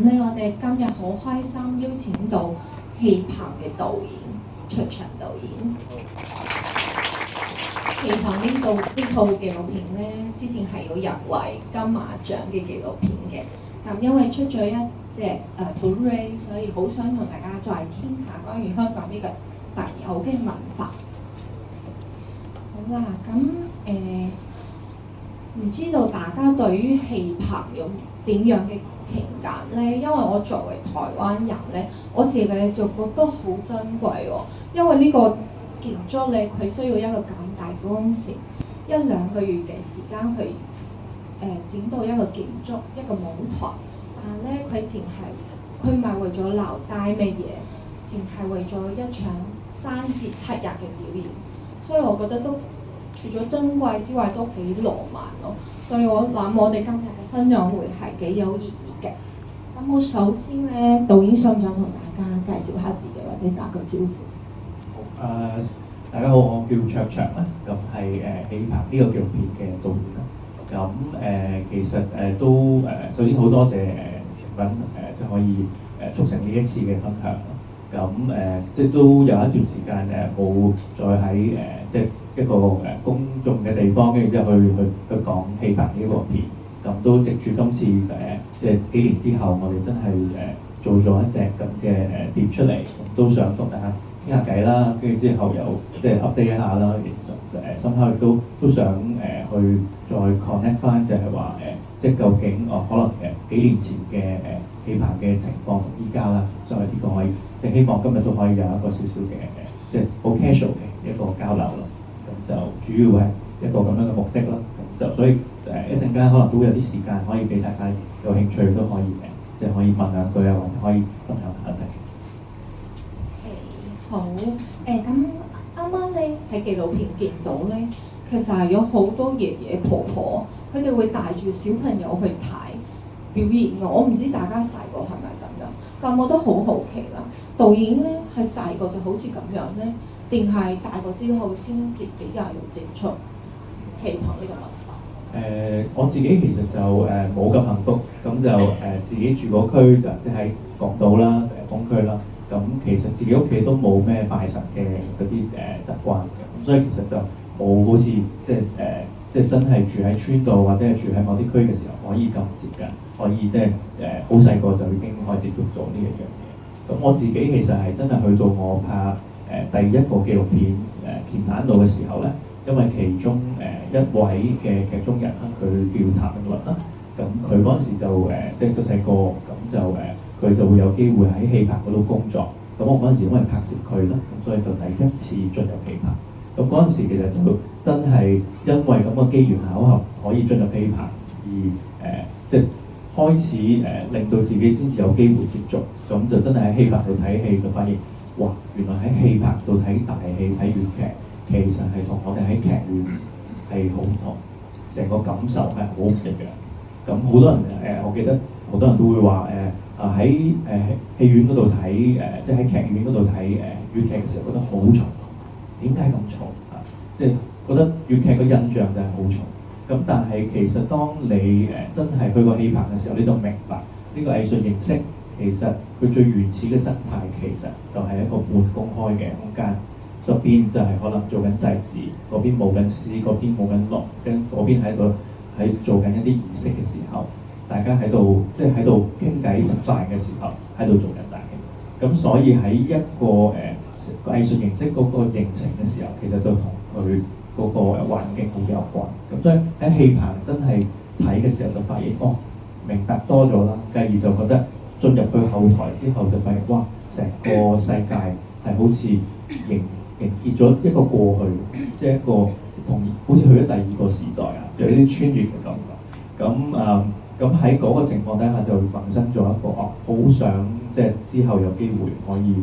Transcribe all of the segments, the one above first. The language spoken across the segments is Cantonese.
咁咧，我哋今日好開心邀請到戲棚嘅導演出場導演。戲棚呢套紀錄片咧，之前係有入圍金馬獎嘅紀錄片嘅。咁因為出咗一隻Blu-ray，所以好想同大家再傾下關於香港呢個特有嘅文化。好啦，咁唔知道大家對於戲棚有點樣嘅情感咧？因為我作為台灣人咧，我自己就覺得好珍貴喎。因為呢個建築咧，佢需要一個咁大工程，1-2個月嘅時間去整到一個建築一個舞台，但係咧佢唔係為咗留低乜嘢，淨係為咗一場3至7日嘅表演，所以我覺得都除咗珍貴之外都幾浪漫咯。所以我諗我哋今日嘅分享會係幾有意義嘅。咁我首先咧，導演想唔想同大家介紹下自己或者打個招呼？好，大家好，我叫卓卓啦，咁係戲棚呢個紀錄片嘅導演啦。咁其實都首先好多謝晴品即係可以促成呢一次嘅分享。咁即係都有一段時間冇再喺即係一個公眾嘅地方，跟住之後去講戲棚呢個片。咁都藉住今次即係幾年之後，我哋真係做咗一隻咁嘅碟出嚟，都想同大家傾下偈啦，跟住之後又即係 update 一下啦。其實深刻亦都想去再 connect 翻，就係話即係究竟可能幾年前嘅戲棚嘅情況同依家啦，所以呢個可以即係希望今日都可以有一個少少嘅即係好 casual 嘅一個交流咯。咁就主要係一個咁樣嘅目的啦。咁就所以一陣間可能都會有啲時間可以俾大家有興趣都可以即係可以問兩句啊，或者可以分享下嘅。好，咁啱啱咧喺紀錄片見到咧，其實係有好多爺爺婆婆，佢哋會帶住小朋友去睇表演嘅。我唔知大家細個係咪咁樣，咁我都好好奇啦。導演咧係細個就好似咁樣咧，定係大個之後先至比較有接觸戲棚呢個文化？我自己其實就冇咁幸福，咁就自己住嗰區就即係喺港島啦、東區啦。咁其實自己屋企都冇咩拜神嘅嗰啲習慣嘅，咁所以其實就冇好似即係真係住喺村度或者係住喺某啲區嘅時候可以咁接近，可以即係好細個就已經可以接觸咗呢一樣嘢。咁我自己其實係真係去到我拍第一個紀錄片乾坦路嘅時候咧，因為其中一位嘅劇中人啦，佢叫譚詠麟啦，咁佢嗰陣時就即係細細個，咁就佢就會有機會喺戲棚嗰度工作。咁我嗰陣時因為拍攝佢啦，咁所以就第一次進入戲棚。咁嗰陣時其實就真係因為咁嘅機緣巧合可以進入戲棚，而即係開始令到自己先至有機會接觸。咁就真係喺戲棚度睇戲，就發現哇，原來喺戲棚度睇大戲睇粵劇，其實係同我哋喺劇院係好唔同，成個感受係好唔一樣。咁好多人我記得好多人都會話喺戲院嗰度睇即係喺劇院嗰度睇粵劇嘅時候覺得好重，點解咁重啊？即係覺得粵劇嘅印象就係好重。咁但係其實當你真係去過戲棚嘅時候，你就明白呢個藝術形式其實佢最原始嘅生態其實就係一個半公開嘅空間。側邊就係可能做緊祭祀，嗰邊舞緊獅，嗰邊舞緊龍，跟嗰邊喺做緊一啲儀式嘅時候，大家喺度即係喺度傾偈食飯嘅時候，喺度做緊大戲。咁所以喺一個藝術形式嗰個形成嘅時候，其實就同佢嗰個環境好有關。咁所以喺戲棚真係睇嘅時候就發現明白多咗啦，繼而就覺得進入去後台之後就發現哇，成個世界係好似凝結咗一個過去，即係一個好似去咗第二個時代啊，有啲穿越嘅感覺。咁喺嗰個情況底下就萌生咗一個好想即係之後有機會可以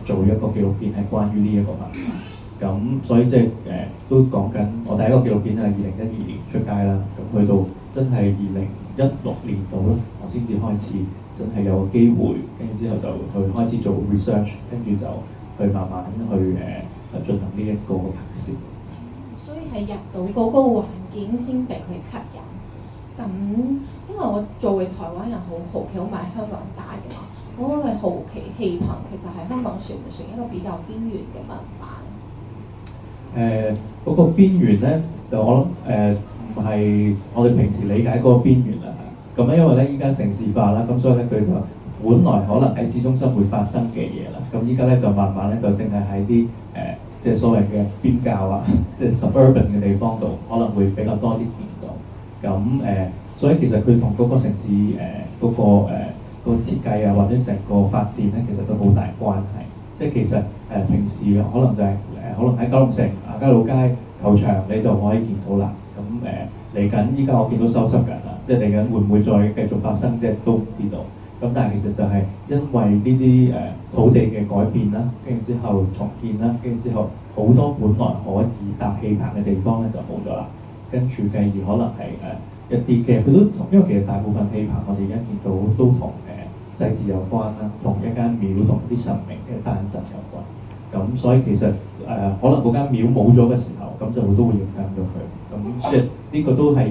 做一個紀錄片係關於呢一個文化。咁所以即係都講緊我第一個紀錄片係2012年出街啦。咁去到真係2016年度啦，我先至開始真係有個機會，跟住之後就去開始做 research， 跟住就去慢慢去進行呢一個拍攝。所以係入到嗰個環境先被佢吸引。咁因為我作為台灣人好好奇，我唔係香港人大嘅嘛，我會好奇戲棚其實喺香港算唔算一個比較邊緣嘅文化？嗰個邊緣咧，就我諗唔係我哋平時理解嗰個邊緣啦。咁咧，因為咧依家城市化啦，咁所以咧佢就本來可能喺市中心會發生嘅嘢啦，咁依家咧就慢慢咧就淨係喺啲即係所謂嘅邊郊啊，即係 suburban 嘅地方度可能會比較多啲見到。咁所以其實佢同嗰個城市嗰個設計啊，或者成個發展咧，其實都好大關係。即係其實平時可能就係可能喺九龍城亞皆老街球場你就可以見到啦。咁嚟緊依家我見到收執緊啦，即係嚟緊會唔會再繼續發生，即係都唔知道。咁但係其實就係因為呢啲土地嘅改變啦，跟住之後重建啦，跟住之後好多本來可以搭戲棚嘅地方咧就冇咗啦。跟住繼而可能係一啲其實佢都同，因為其實大部分戲棚我哋而家見到都同祭祀有關啦，同一間廟同啲神明嘅誕辰有關。咁所以其實可能嗰間廟冇咗嘅時候，咁就都會影響咗佢。咁即係呢個都係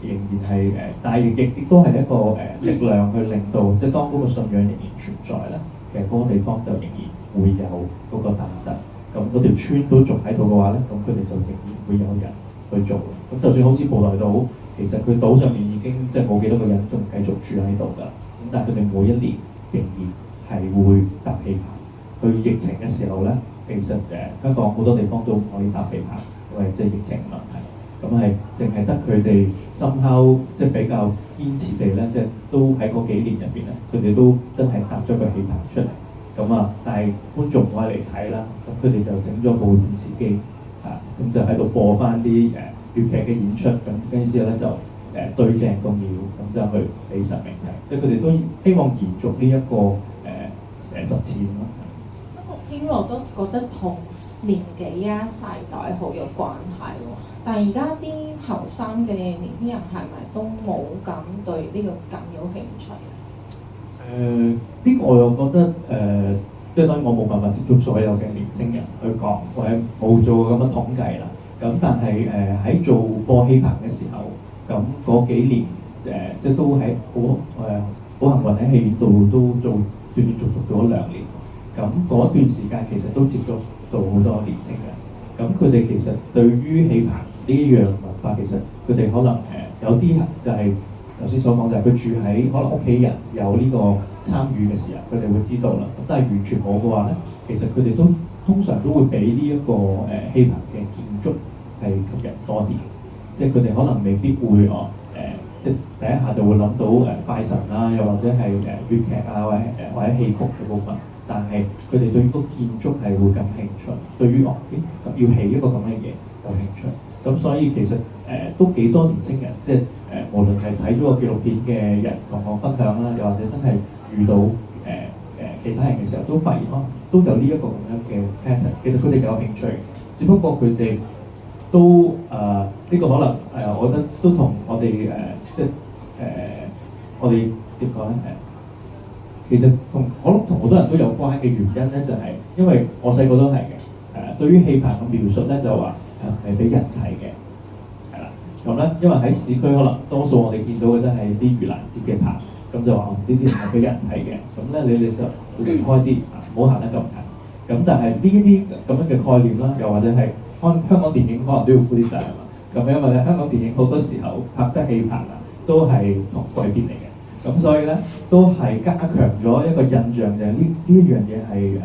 仍然係但係亦都係一個力量去令到，即係當嗰個信仰仍然存在咧，其實嗰個地方就仍然會有嗰個誕辰。咁嗰條村都仲喺度嘅話咧，咁佢哋就仍然會有人去做。咁就算好似蒲台島，其實佢島上面已經即係冇幾多個人仲繼續住喺度㗎。咁但係佢哋每一年仍然係會搭戲棚。去疫情嘅時候咧，其實香港好多地方都唔可以搭戲棚，因為即係疫情問題。咁係淨係得佢哋somehow即係比較堅持地咧，即係都喺嗰幾年入邊咧，佢哋都真係搭咗個戲棚出嚟。咁啊，但係觀眾唔可以嚟睇啦，咁佢哋就整咗部電視機咁就喺度播翻啲粵劇嘅演出，咁跟住之後咧就對正個廟，咁就去俾神明睇，即係佢哋都希望延續呢一個實踐咯。不過聽落都覺得同年紀啊世代好有關係喎。但係而家啲後生嘅年輕人係咪都冇咁對呢個咁有興趣？呢個我又覺得即係當然我冇辦法接觸所有嘅年輕人去講，或者冇做咁嘅統計啦。咁但係喺做播戲棚嘅時候，咁嗰幾年即係都喺好幸運喺戲院度都做斷斷續續做咗2年。咁嗰段時間其實都接觸到好多年輕人。咁佢哋其實對於戲棚呢一樣文化，其實佢哋可能有啲就係頭先所講，就係佢住喺可能屋企人有呢個參與嘅時候，佢哋會知道啦。咁但係完全冇嘅話咧，其實佢哋都通常都會俾呢一個戲棚嘅建築係吸引多啲。即係佢哋可能未必會即係第一下就會諗到拜神啦，又或者係粵劇啊，或者戲曲嘅部分。但係佢哋對於個建築係會感興趣，對於要起一個咁嘅嘢有興趣。咁所以其實都幾多年輕人，即係無論係睇咗個紀錄片嘅人同我分享啦，又或者真係遇到其他人嘅時候，都發現都有呢一個咁樣嘅 pattern。其實佢哋有興趣，只不過佢哋都呢個可能我覺得都同我哋即係我哋點講咧其實我諗同好多人都有關嘅原因咧，就係因為我細個都係嘅。對於戲棚嘅描述咧，就話係俾人睇嘅，係啦。咁咧，因為喺市區可能多數我哋見到嘅都係啲盂蘭節嘅棚，咁就話呢啲係俾人睇嘅。咁咧，你哋就離開啲，唔好行得咁近。咁但係呢一啲咁樣嘅概念啦，又或者係香港電影可能都要負啲責任啊。咁因為咧，香港電影好多時候拍得戲棚啊，都係同鬼片嚟嘅。咁所以咧，都係加強咗一個印象，就係呢一樣嘢係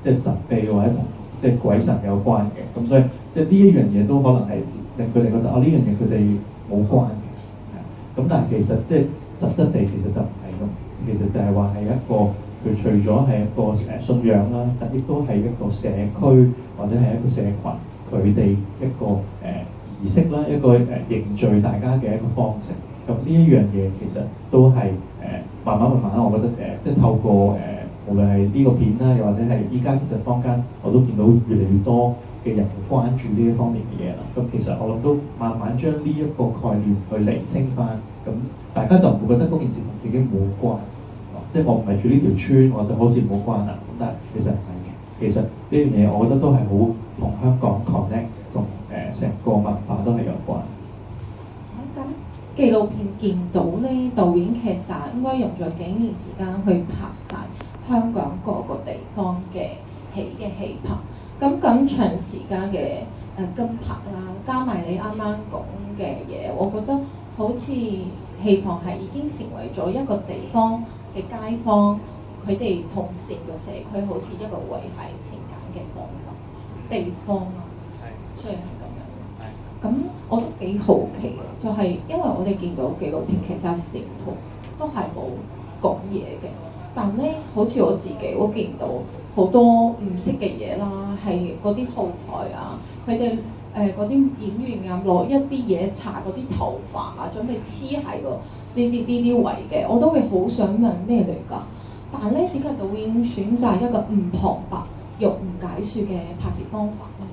即係神秘或者同即係鬼神有關嘅。咁所以即係呢一樣嘢都可能係令佢哋覺得呢樣嘢佢哋冇關嘅。咁但係其實即係實質地其實就唔係咁，其實就係話係一個佢除咗係一個信仰啦，但亦都係一個社區或者係一個社群佢哋一個儀式啦，一個凝聚大家嘅一個方式。咁呢一樣嘢其實都係慢慢，我覺得即係透過無論係呢個片啦，又或者係依家其實坊間我都見到越嚟越多嘅人關注呢一方面嘅嘢啦。咁其實我諗都慢慢將呢一個概念去釐清翻，咁大家就唔會覺得嗰件事同自己冇關，即係我唔係住呢條村，我就好似冇關啦。咁但係其實唔係嘅，其實呢樣嘢我覺得都係好同香港 connect 同成個文化都係有關。紀錄片見到咧，導演其實應該用咗幾年時間去拍晒香港各個地方嘅氣棚。咁長時間嘅跟拍啦，加埋你啱啱講嘅嘢，我覺得好似氣棚係已經成為咗一個地方嘅街坊，佢哋同成個社區好似一個維繫情感嘅方法地方啊，雖然係咁樣。咁我都幾好奇嘅，就係、因為我哋見到紀錄片其實成套都係冇講嘢嘅，但咧好似我自己我見到好多唔識嘅嘢啦，係嗰啲後台啊，佢哋嗰啲演員啊攞一啲嘢搽嗰啲頭髮啊，準備黐喺個呢啲位嘅，我都會好想問咩嚟㗎？但係咧點解導演選擇一個唔旁白又唔解説嘅拍攝方法咧？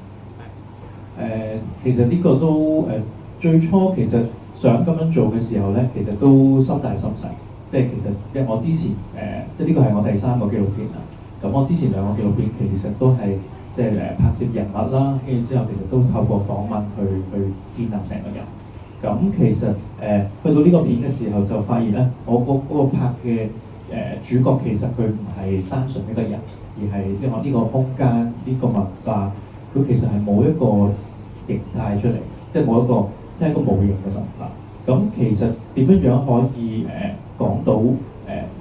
其實呢個都最初其實想咁樣做嘅時候咧，其實都心大心細。即係其實因為我之前即係呢個係我第3個紀錄片啦。咁我之前2個紀錄片其實都係即係拍攝人物啦，跟住之後其實都透過訪問去建立成個人。咁其實去到呢個片嘅時候就發現咧，我嗰個拍嘅主角其實佢唔係單純一個人，而係因為呢個空間呢個文化，佢其實係冇一個形態出嚟，即係冇一個即係一個無形嘅文化。咁其實點樣樣可以講到呢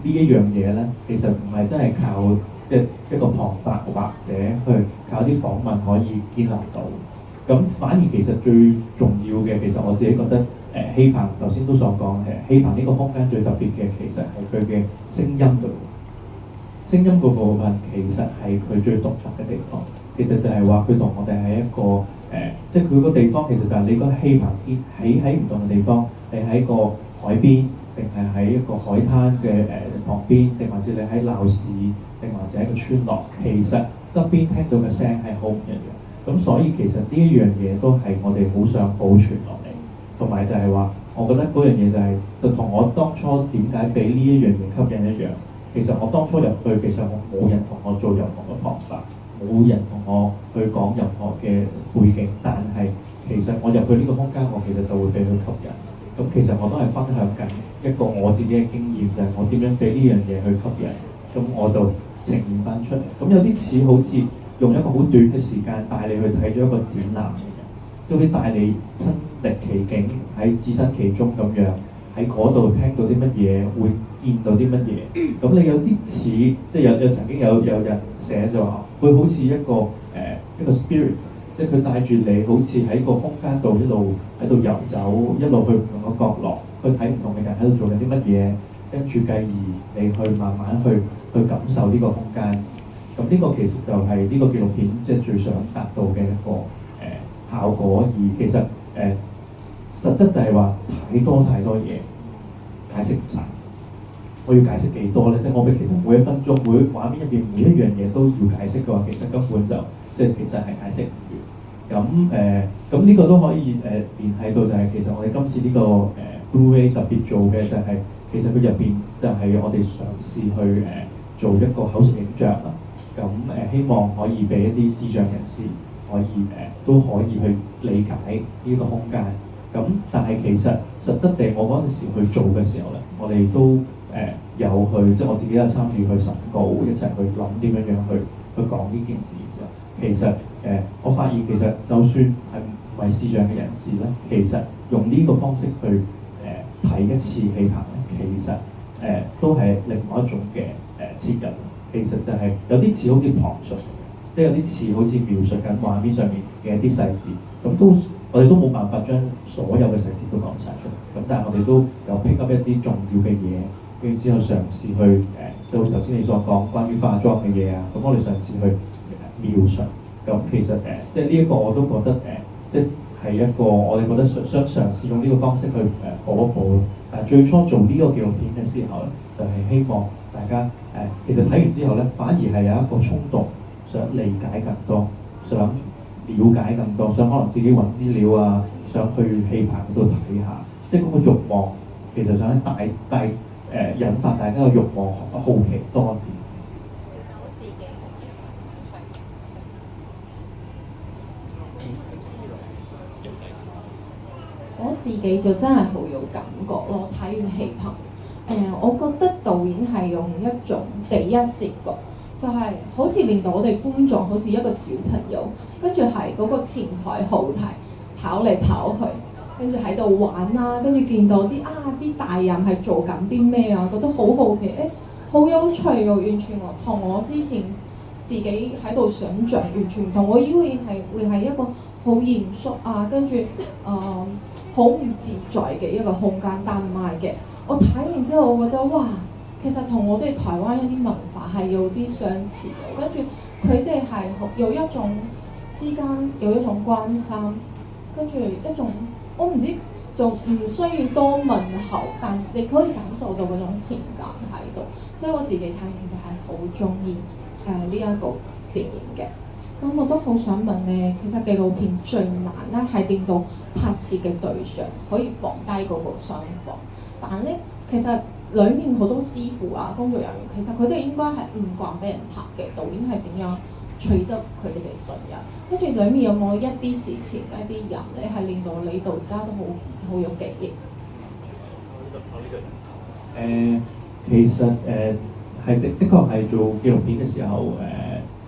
一樣嘢咧？其實唔係真係靠即係一個旁白或者去靠啲訪問可以建立到。咁反而其實最重要嘅，其實我自己覺得氣棚頭先都所講嘅氣棚呢個空間最特別嘅，其實係佢嘅聲音度。聲音嗰部分其實係佢最獨特嘅地方。其實就係話佢同我哋係一個即係佢個地方其實就係你個氣棚建喺唔同嘅地方，你喺個海邊，定係喺一個海灘嘅旁邊，定還是你喺鬧市，定還是喺個村落，其實側邊聽到嘅聲係好唔一樣。咁所以其實呢一樣嘢都係我哋好想保存落嚟，同埋就係話，我覺得嗰樣嘢就同我當初點解俾呢一樣嘢吸引一樣。其實我當初入去，其實我冇人同我做任何嘅旁白，冇人同我去講任何嘅背景，但係其實我入去呢個空間，我其實就會俾佢吸引。咁其實我都係分享緊一個我自己嘅經驗，就係我點樣俾呢樣嘢去吸引。咁我就呈現翻出嚟。咁有啲似好似用一個好短嘅時間帶你去睇咗一個展覽咁樣，即係帶你親歷其境，喺置身其中咁樣，喺嗰度聽到啲乜嘢，會見到啲乜嘢。咁你有啲似，即係有曾經有人寫咗話，會好似一個 spirit， 即係佢帶住你，好似喺個空間度一路喺度遊走，一路去唔同嘅角落，去睇唔同嘅人喺度做緊啲乜嘢，跟住繼而你去慢慢去感受呢個空間。咁呢個其實就係呢個紀錄片即係最想達到嘅一個效果。而其實實質就係話太多嘢解釋唔晒。我要解釋幾多咧？即係我其實每一分鐘每畫面入邊每一樣嘢都要解釋嘅話，其實根本就即係其實係解釋唔完。咁呢個都可以聯繫到就係其實我哋今次呢個Blu-ray 特別做嘅就係其實佢入邊就係我哋嘗試去做一個口述影像啦。咁希望可以俾一啲視障人士可以都可以去理解呢個空間。咁但係其實實質地，我嗰陣時去做嘅時候咧，我哋都有去，即係我自己有參與去審稿，一齊去諗點樣去講呢件事嘅時候，其實我發現其實就算係唔係視障嘅人士咧，其實用呢個方式去睇一次氣棚咧，其實都係另外一種嘅切入。其實就係有啲似好似旁述，即係有啲似好似描述緊畫面上面嘅一啲細節。咁我哋都冇辦法將所有嘅細節都講晒出嚟。咁但係我哋都有 pick up 一啲重要嘅嘢，跟住之後嘗試去就頭先你所講關於化妝嘅嘢啊，咁我哋嘗試去描述。咁其實即係呢一個我都覺得即係一個我哋覺得想嘗試用呢個方式去補一補。但係最初做呢個紀錄片嘅時候咧，就係希望大家其實睇完之後咧，反而係有一個衝動，想理解更多，想了解更多，想可能自己揾資料啊，想去氣棚度睇下，即係嗰個慾望，其實想引發大家嘅慾望、好奇多啲。我自自己就真係好有感覺咯。睇完戲棚，我覺得導演係用一種第一視角，就係好似令到我哋觀眾好似一個小朋友，跟住係嗰個前台後台跑嚟跑去，跟住喺度玩啦，跟住見到啲大人係做緊啲咩啊，覺得好好奇，好有趣喎，完全同我之前自己喺度想像完全唔同。我以為會係一個好嚴肅啊，跟住好唔自在嘅一個空間，但唔係嘅。我睇完之後，我覺得哇，其實同我哋台灣一啲文化係有啲相似嘅，跟住佢哋係有一種之間有一種關心，跟住一種我唔知就唔需要多問候，但你可以感受到嗰種情感喺度，所以我自己睇其實係好中意呢一個電影嘅。咁我都好想問咧，其實紀錄片最難咧係令到拍攝嘅對象可以放低嗰個雙方，但係咧其實裡面好多師傅啊、工作人員，其實佢哋應該係唔慣俾人拍嘅，導演係點樣取得佢哋嘅信任？跟住裡面有冇一啲事情、一啲人咧係令到你到而家都好有記憶？其實係的確係做紀錄片嘅時候，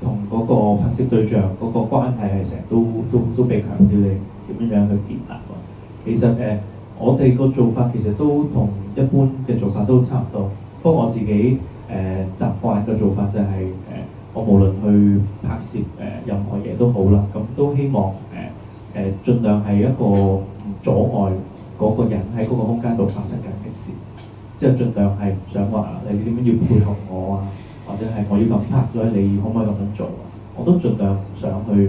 同嗰個拍攝對象嗰個關係係成日都被強調你點樣去建立喎。其實我哋個做法其實都同一般嘅做法都差唔多，不過我自己習慣嘅做法就係我無論去拍攝任何嘢都好啦，咁都希望盡量係一個唔阻礙嗰個人喺嗰個空間度發生緊嘅事，即係盡量係唔想話你點樣要配合我啊，或者係我要咁拍咗，你可唔可以咁樣做啊？我都盡量唔想去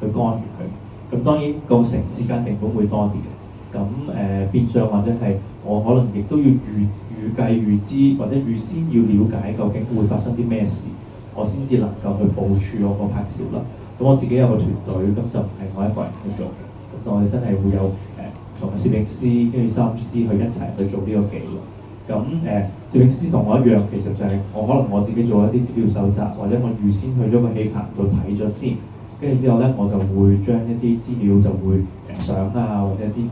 干預佢。咁當然個時間成本會多啲嘅。咁變相或者係我可能亦都要預計預知或者預先要了解究竟會發生啲咩事，我先至能夠去部署我個拍攝啦。咁我自己有個團隊，咁就唔係我一個人去做嘅。咁我哋真係會有同攝影師跟住收音師去一齊去做呢個記錄。咁攝影師同我一樣，其實就係我可能我自己做一啲資料搜集，或者我預先去咗個戲棚度睇咗先，跟住之後咧我就會將一啲資料就會相啊，或者一啲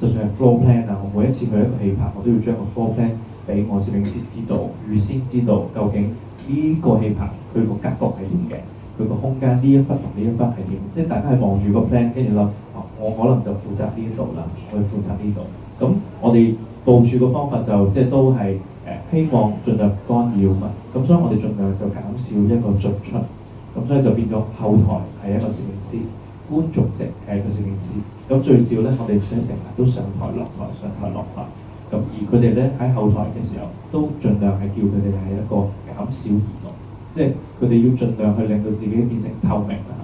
就算係 floor plan 啊，我每一次去一個戲棚，我都要將個 floor plan 俾我攝影師知道，預先知道究竟呢個戲棚佢個格局係點嘅，佢個空間呢一忽同呢一忽係點，即係大家係望住個 plan，跟住諗，我可能就負責呢度啦，我去負責呢度。咁我哋部署個方法就即係都係希望盡量干擾嘛，咁所以我哋盡量就減少一個進出，咁所以就變咗後台係一個攝影師，觀眾席係一個攝影師，咁最少咧我哋唔使成日都上台落台上台落台，咁而佢哋咧喺後台嘅時候都盡量係叫佢哋係一個減少移動，即係佢哋要盡量去令到自己變成透明啦。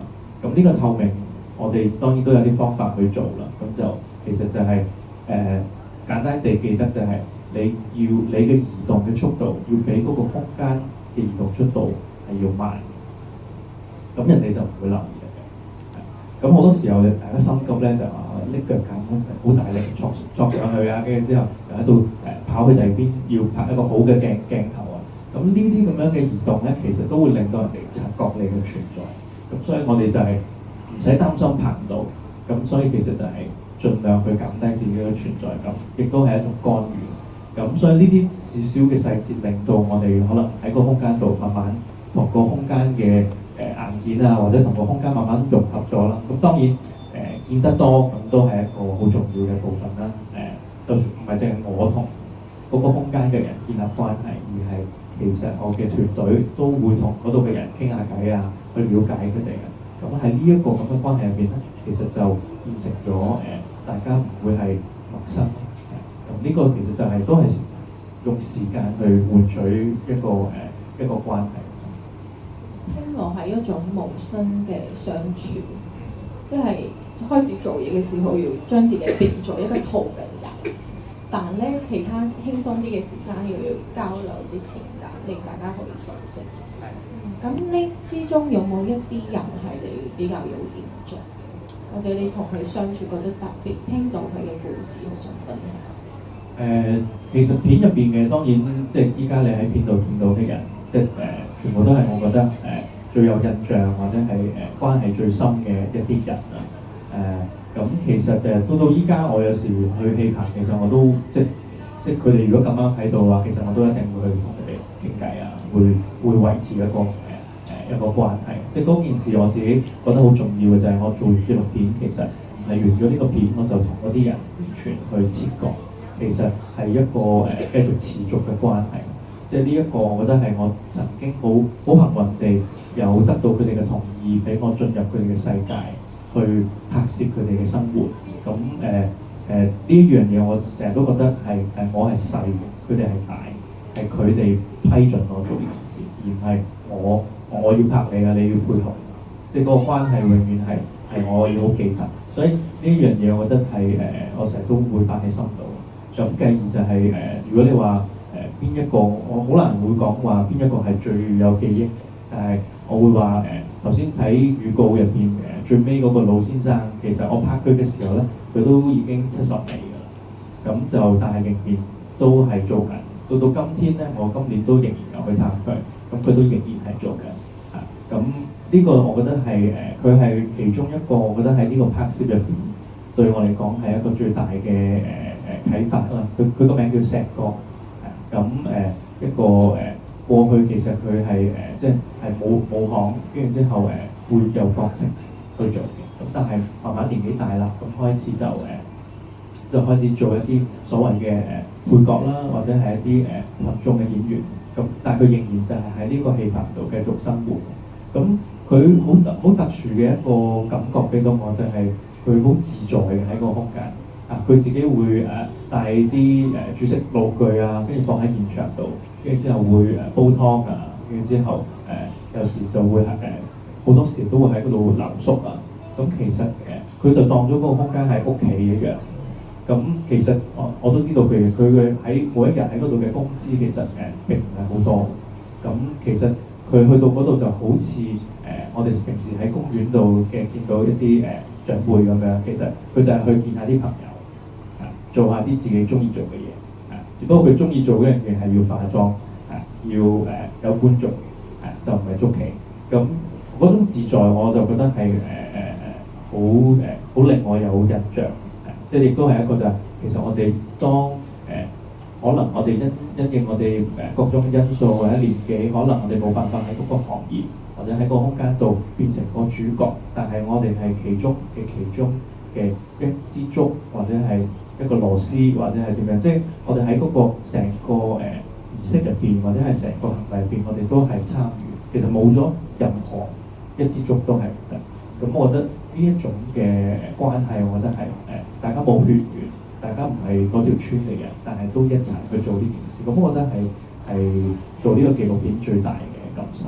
咁呢個透明我哋當然都有啲方法去做啦，咁就其實就係簡單地記得就係你嘅移動嘅速度要比嗰個空間嘅移動速度係要慢，咁人哋就唔會留意嘅。咁好多時候大家心急咧就拎腳架好大力戳上去啊，跟住之後又喺度跑去第二邊要拍一個好嘅鏡頭啊。咁呢啲咁樣嘅移動咧，其實都會令到人哋察覺你嘅存在。咁所以我哋就係唔使擔心拍唔到，咁所以其實就係盡量去減低自己嘅存在感，亦都係一種干預。咁所以呢啲少少嘅細節，令到我哋可能喺個空間度慢慢同個空間嘅硬件啊，或者同個空間慢慢融合咗啦。咁當然見得多咁都係一個好重要嘅部分啦。就算唔係淨係我同嗰個空間嘅人建立關係，而係其實我嘅團隊都會同嗰度嘅人傾下偈啊，去了解佢哋嘅。咁喺呢一個咁嘅關係入邊咧，其實就變成咗大家唔會係陌生。咁呢個其實就係都係用時間去換取一個關係。聽落係一種無聲嘅相處，即係開始做嘢嘅時候要將自己變做一個逃避人，但咧其他輕鬆啲嘅時間又要交流啲情感，令大家可以熟悉。咁呢之中有冇一啲人係你比較有印象，或者你同佢相處覺得特別，聽到佢嘅故事好想分享？其實片入邊嘅當然即係依家你喺片度見到嘅人，即係全部都係我覺得最有印象或者係關係最深嘅一啲人啊。咁其實到依家我有時去戲棚，其實我都即佢哋如果咁啱喺度嘅話，其實我都一定會去同佢哋傾偈啊，會維持一個關係。即嗰件事我自己覺得好重要嘅就係我做紀錄片，其實唔係完咗呢個片我就同嗰啲人完全去切割，其實係一個繼續持續嘅關係。即呢一個我覺得係我曾經好幸運地有得到佢哋嘅同意，俾我進入佢哋嘅世界，去拍攝佢哋嘅生活。咁呢一樣嘢我成日都覺得係我係細嘅，佢哋係大，係佢哋批准我做呢件事，而唔係我要拍你啊，你要配合。即嗰個關係永遠係我要好記得。所以呢一樣嘢我覺得係我成日都會擺喺心度。咁繼而就係如果你話邊一個，我好難會講話邊一個係最有記憶，但係我會話頭先睇預告入邊最尾嗰個老先生，其實我拍佢嘅時候咧，佢都已經70尾㗎啦。咁就但係仍然都係做緊，到今天咧，我今年都仍然有去探佢，咁佢都仍然係做緊。咁呢個我覺得係佢係其中一個，我覺得喺呢個拍攝入邊對我嚟講係一個最大嘅啟發啦。佢個名叫石哥。咁一個過去其實佢係即係冇行，跟住之後會有角色去做嘅。咁但係慢慢年紀大啦，咁開始就開始做一啲所謂嘅配角啦，或者係一啲群眾嘅演員。咁但係佢仍然就係喺呢個戲棚度繼續生活。咁佢好特殊嘅一個感覺俾到我，就係佢好自在嘅喺個空間。佢自己會帶啲煮食爐具啊，跟住放喺現場度，跟住之後會煲湯啊，跟住之後有時就會好多時都會喺嗰度留宿啊。咁其實佢就當咗嗰個空間係屋企一樣。咁其實我都知道佢喺每一日喺嗰度嘅工資其實並唔係好多。咁其實佢去到嗰度就好似我哋平時喺公園度嘅見到一啲長輩咁樣，其實佢就係去見下啲朋友。做下啲自己中意做嘅嘢，只不過佢中意做嗰樣嘢係要化妝，要有觀眾，就唔係捉棋。咁嗰種自在，我就覺得係好令我有印象。即係亦都係一個就係、其實我哋當可能我哋因應我哋各種因素或者年紀，可能我哋冇辦法喺嗰個行業或者喺個空間度變成個主角，但係我哋係其中嘅一支竹，或者係一個螺絲，或者係點樣，即係我哋喺嗰個成個儀式入邊，或者係成個行為入邊，我哋都係參與。其實冇咗任何一支竹都係唔得。咁我覺得呢一種嘅關係，我覺得係大家冇血緣，大家唔係嗰條村嘅人，但係都一齊去做呢件事。咁我覺得係做呢個紀錄片最大嘅感受。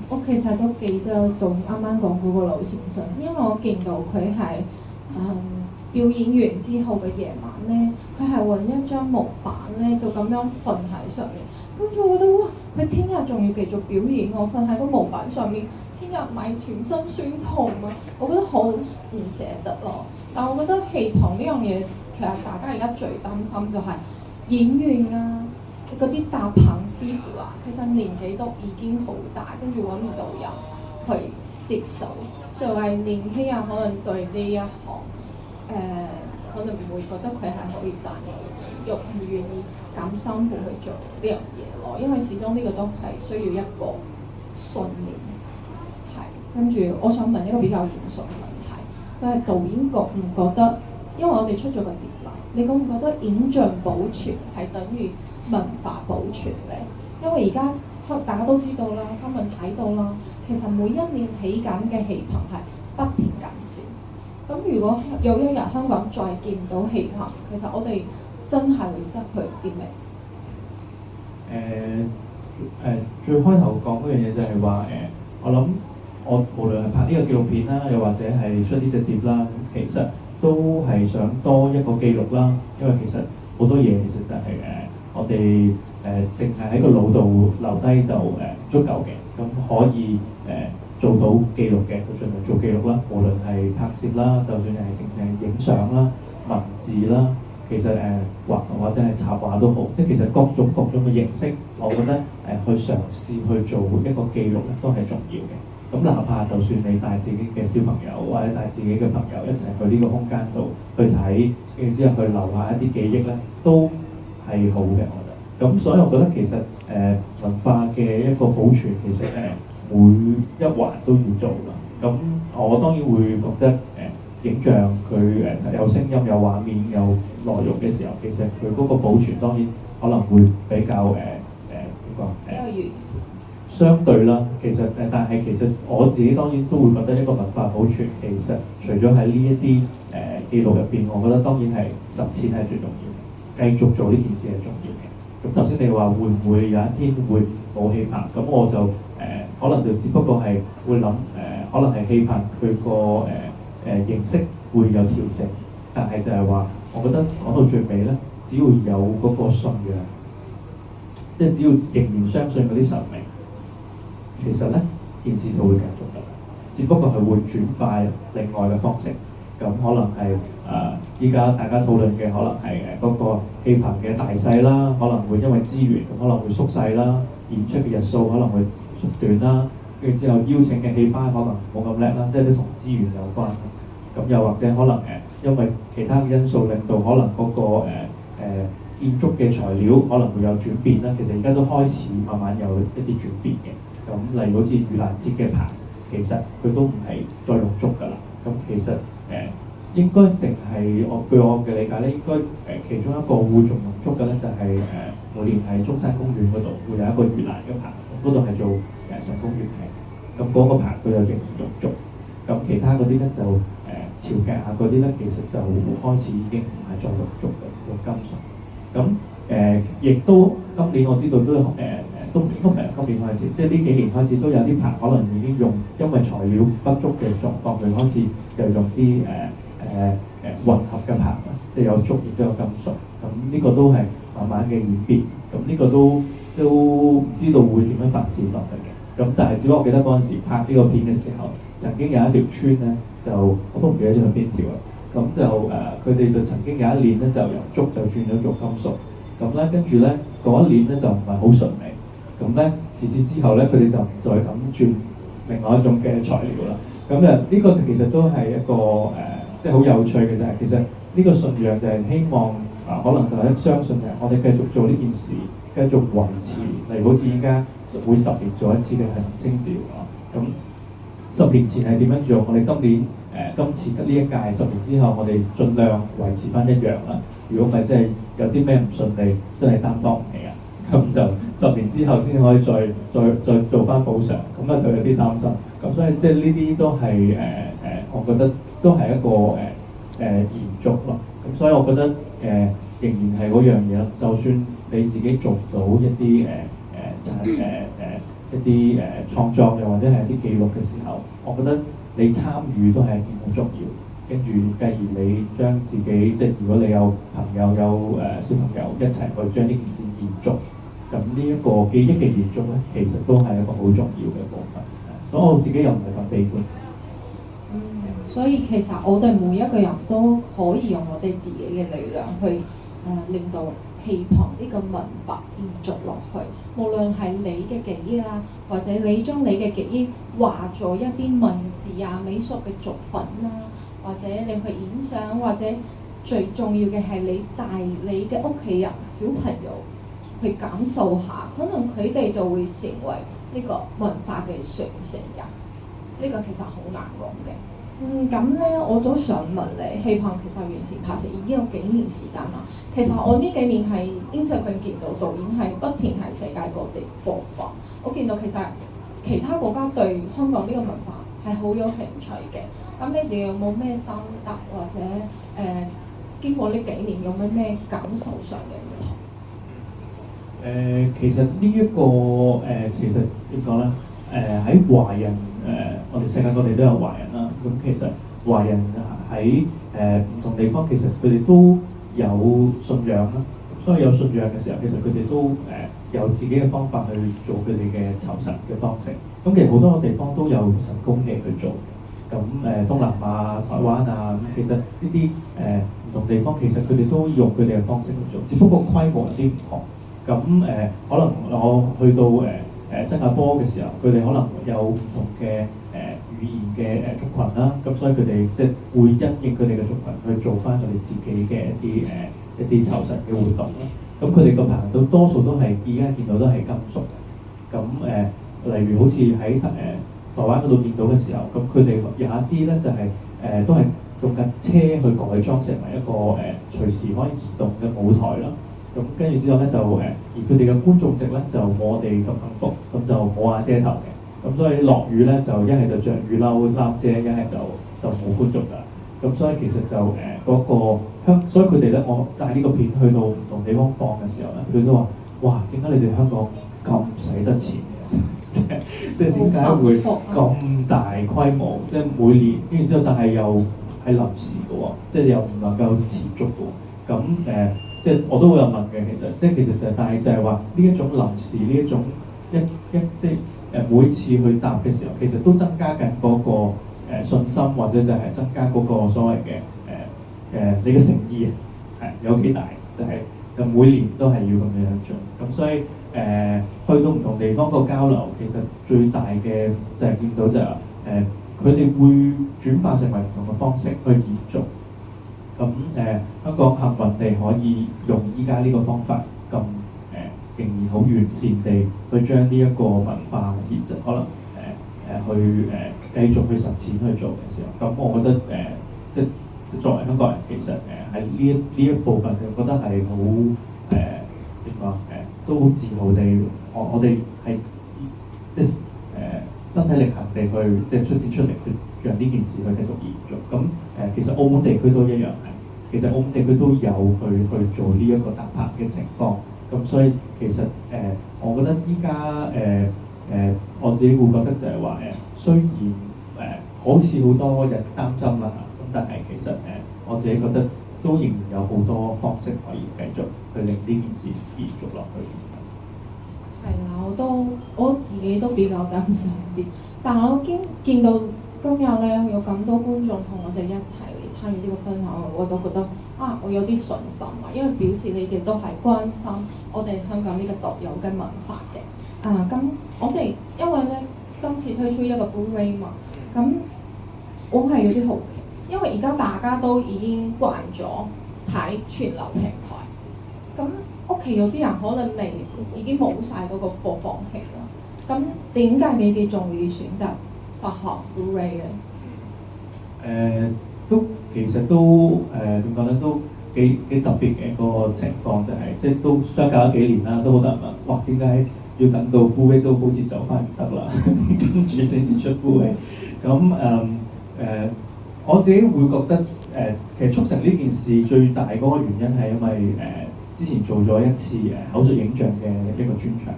我其實都記得到啱啱講嗰個老先生，因為我見到佢係表演完之後嘅夜晚咧，佢係揾一張木板咧，就咁樣瞓喺上面。跟住我覺得哇，佢聽日仲要繼續表演，我瞓喺個木板上面，聽日咪全身酸痛啊！我覺得好唔捨得咯。但我覺得戲棚呢樣嘢，其實大家而家最擔心就係演員啊，嗰啲搭棚師傅啊，其實年紀都已經好大，跟住揾唔到人去接手。作為年輕人，可能對呢一行可能唔會覺得佢係可以賺到錢，又唔願意咁辛苦去做呢樣嘢咯。因為始終呢個都係需要一個信念。係，跟住我想問一個比較嚴肅嘅問題，就係導演覺唔覺得？因為我哋出咗個碟啦，你覺唔覺得影像保存係等於文化保存咧？因為而家大家都知道啦，新聞睇到啦，其實每一年起緊嘅戲棚係不停減少。咁如果有一日香港再見唔到戲棚，其實我哋真係會失去啲咩？最開頭講嗰樣嘢就係話我諗我無論係拍呢個紀錄片啦，又或者係出呢隻碟啦，其實都係想多一個記錄啦。因為其實好多嘢其實就係我哋淨係喺個腦度留低就足夠嘅，咁可以做到記錄嘅，就盡量做記錄啦。無論係拍攝啦，就算係淨係影相啦、文字啦，其實畫或者係插畫都好，即係其實各種嘅形式，我覺得去嘗試去做一個記錄咧，都係重要嘅。咁哪怕就算你帶自己嘅小朋友或者帶自己嘅朋友一齊去呢個空間度去睇，跟住之後去留下一啲記憶咧，都係好嘅，我覺得。咁所以我覺得其實文化嘅一個保存其實每一環都要做啦。咁我當然會覺得影像佢有聲音、有畫面、有內容嘅時候，其實佢嗰個保存當然可能會比較比較完整。相對啦，其實但係其實我自己當然都會覺得一個文化保存其實除咗喺呢一啲記錄入邊，我覺得當然係實踐係最重要嘅，繼續做呢件事係重要嘅。咁頭先你話會唔會有一天會冇戲棚？咁我就可能就只不過係會諗可能係戲棚佢個形式會有調整，但係就係話，我覺得講到最尾咧，只要有嗰個信仰，即係只要仍然相信嗰啲神明，其實咧件事就會繼續㗎，只不過係會轉化另外嘅方式。咁可能係依家大家討論嘅可能係嗰個戲棚嘅大細啦，可能會因為資源可能會縮細啦，演出嘅日數可能會縮短啦，跟住之後邀請嘅戲班可能冇咁叻啦，即係都同資源有關。咁又或者可能因為其他嘅因素令到可能嗰個建築嘅材料可能會有轉變啦。其實而家都開始慢慢有一啲轉變嘅。咁例如好似盂蘭節嘅棚，其實佢都唔係再用竹㗎啦。咁其實應該淨係據我嘅理解咧，應該其中一個會仲用竹嘅咧，就係每年喺中山公園嗰度會有一個盂蘭嘅棚，嗰度係做神功粵劇。咁嗰個棚都有仍然用竹。咁其他嗰啲咧就潮劇啊嗰啲咧，其實就開始已經唔係再用竹嘅，用金屬。咁亦都今年我知道都都應該唔係今年開始，即係呢幾年開始都有啲棚可能已經用，因為材料不足嘅狀況，佢開始又用啲混合嘅棚啦，即係有竹亦都有金屬。咁呢個都係慢慢嘅演變。咁呢個都唔知道會點樣發展落去嘅。咁但係只不過我記得嗰陣時拍呢個片嘅時候，曾經有一條村咧，就我都唔記得咗係邊條啦。咁就佢哋就曾經有一年咧，就由竹就轉咗做金屬。咁咧跟住咧嗰一年咧就唔係好順利。咁咧自此之後咧，佢哋就唔再咁轉另外一種嘅材料啦。咁呢個其實都係一個即係好有趣嘅就係，其實呢個信仰就係希望可能就係相信嘅，我哋繼續做呢件事，繼續維持。例如好似依家會10年做一次嘅係青照咁10年前係點樣做？我哋今年今次呢一屆10年之後，我哋盡量維持翻一樣啦。如果唔係，即係有啲咩唔順利，真係擔當唔起啊！咁就10年之後先可以再做翻補償，咁就有啲擔心。咁所以即係呢啲都係我覺得都係一個延續咯。咁所以我覺得仍然係嗰樣嘢咯。就算你自己做到一啲一啲創作又或者係一啲記錄嘅時候，我覺得你參與都係一件好重要。跟住繼而你將自己即係如果你有朋友有小朋友一齊去將呢件事延續，咁呢一個記憶嘅延續咧，其實都係一個好重要嘅部分。所以我自己又唔係咁悲觀。所以其實我哋每一個人都可以用我哋自己嘅力量去令到戲棚呢個文化延續落去。無論係你嘅記憶啦，或者你將你嘅記憶畫咗一啲文字啊、美術嘅作品啦，或者你去影相，或者最重要嘅係你帶你嘅屋企人、小朋友去感受下，可能佢哋就會成為呢個文化嘅傳承人。呢個其實好難講嘅。咁咧我都想問你，戲棚其實完全拍攝已經有幾年時間啦。其實我呢幾年係Instagram見到導演係不停喺世界各地播放，我見到其實其他國家對香港呢個文化係好有興趣嘅。咁你自己有冇咩心得，或者經過呢幾年有咩感受上嘅唔同？其實呢一個其實點講咧？喺華人我哋世界各地都有華人啦。咁其實華人喺唔同地方，其實佢哋都有信仰啦。所以有信仰嘅時候，其實佢哋都有自己嘅方法去做佢哋嘅酬神嘅方式。咁其實好多地方都有神功戲去做。咁東南亞、台灣啊，咁其實呢啲唔同地方，其實佢哋都用佢哋嘅方式去做，只不過規模有啲唔同。咁可能我去到新加坡嘅時候，佢哋可能有唔同嘅語言嘅族群啦，咁所以佢哋即係會因應佢哋嘅族群去做翻佢哋自己嘅一啲酬神嘅活動啦。咁佢哋個棚都多數都係而家見到都係金屬嘅。咁例如好似喺台灣嗰度見到嘅時候，咁佢哋有一啲咧就係都係用緊車去改裝成為一個隨時可以移動嘅舞台啦。咁跟住之後咧就而佢哋嘅觀眾席咧就冇我哋咁幸福，咁就冇瓦遮頭嘅。咁所以落雨咧就一係就着雨褸攬遮，一係就冇觀眾㗎。咁所以其實就嗰個所以佢哋咧，我帶呢個片去到唔同地方放嘅時候咧，佢哋都話：哇，點解你哋香港咁使得錢嘅？即係點解會咁大規模？即係每年跟住之後，但係又係臨時嘅喎，即係又唔能夠持續嘅喎。咁即係我都會有問嘅，其實就係，但係就係話呢一種臨時呢一種即係每次去答嘅時候，其實都增加緊嗰個信心，或者就係增加嗰個所謂嘅你嘅誠意啊，係有幾大？就每年都係要咁樣做。咁所以去到唔同地方個交流，其實最大嘅就係見到就係佢哋會轉化成為唔同嘅方式去延續。咁香港幸運地可以用依家呢個方法咁仍然好完善地去將呢一個文化延續，可能去繼續去實踐去做嘅時候，咁我覺得即作為香港人，其實喺呢一部分，我覺得係好點講都好自豪地，我哋係即身體力行地去即出展出嚟，去讓呢件事去繼續延續。咁其實澳門地區都一樣係，其實澳門地區都有去做呢一個搭棚嘅情況。咁所以其實我覺得依家我自己會覺得就係話雖然好似好多人擔心啦，咁但係其實我自己覺得都仍然有好多方式可以繼續去令呢件事延續落去。係啦，我自己都比較擔心啲，但係我見到今日咧有咁多觀眾同我哋一齊嚟參與呢個分享，我都覺得我有啲信心啊，因為表示你哋都係關心我哋香港呢個獨有嘅文化嘅。咁我哋因為咧今次推出一個 Blu-ray 嘛，咁我係有啲好奇，因為而家大家都已經慣咗睇串流平台，咁屋企有啲人可能已經冇晒嗰個播放器啦。咁點解你哋仲會選擇發行 Blu-ray 咧？其實都點講咧，都幾特別嘅個情況，就係即係都相隔咗幾年啦，都好多人問，哇，點解要等到 Blu-ray 都好似走翻唔得啦，跟住先至出 Blu-ray？咁我自己會覺得其實促成呢件事最大嗰個原因係因為之前做咗一次口述影像嘅一個專場，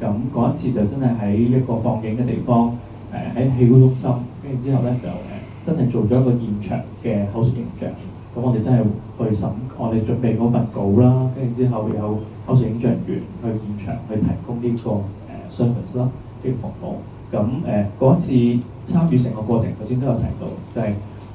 咁嗰一次就真係喺一個放映嘅地方，喺戲曲中心，跟住之後咧就真係做咗一個現場嘅口述影像。咁我哋真係去審，我哋準備嗰份稿啦，跟住之後有口述影像員去現場去提供呢個service 啦，呢個服務。咁嗰一次參與成個過程，頭先都有提到，就係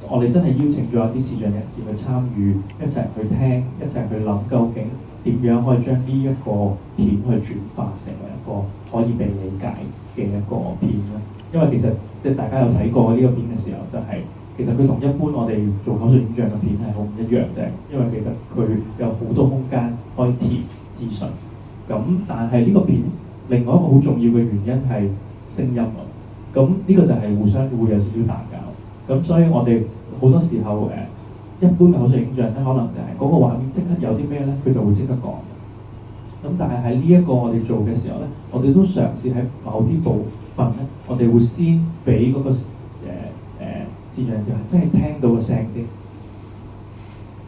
我哋真係邀請咗一啲視像人士去參與，一齊去聽，一齊去諗究竟點樣可以將呢一個片去轉化成為一個可以被理解嘅一個片啦。因為其實即係大家有睇過呢個片嘅時候，就係其實佢同一般我哋做口述影像嘅片係好唔一樣嘅，因為其實佢有好多空間可以填資訊。咁但係呢個片另外一個好重要嘅原因係聲音啊。咁呢個就係互相會有少少打交。咁所以我哋好多時候一般嘅口述影像咧，可能就係嗰個畫面即刻有啲咩咧，佢就會即刻講。咁但係喺呢一個我哋做嘅時候咧，我哋都嘗試喺某啲部分咧，我哋會先俾嗰個視像就係真係聽到個聲先，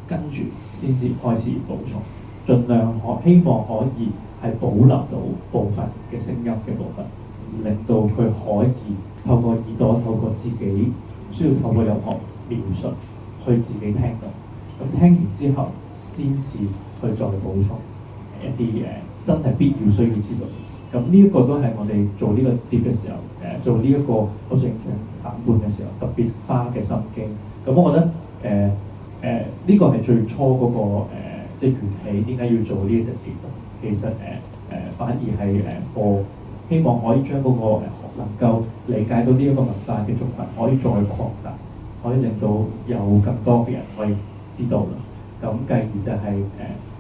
跟住先至開始補充，盡量希望可以係保留到部分嘅聲音嘅部分，而令到佢可以透過耳朵、透過自己，唔需要透過任何描述去自己聽到。咁聽完之後，先至去再補充一啲真係必要需要知道。咁呢一個都係我哋做呢個碟嘅時候，做呢一個口述影像版本嘅時候特別花嘅心機。咁我覺得呢個係最初嗰個即係緣起，點解要做呢一隻碟？其實反而係希望可以將嗰個能夠理解到呢一個文化嘅族群可以再擴大，可以令到有更多嘅人可以知道啦。咁繼而就係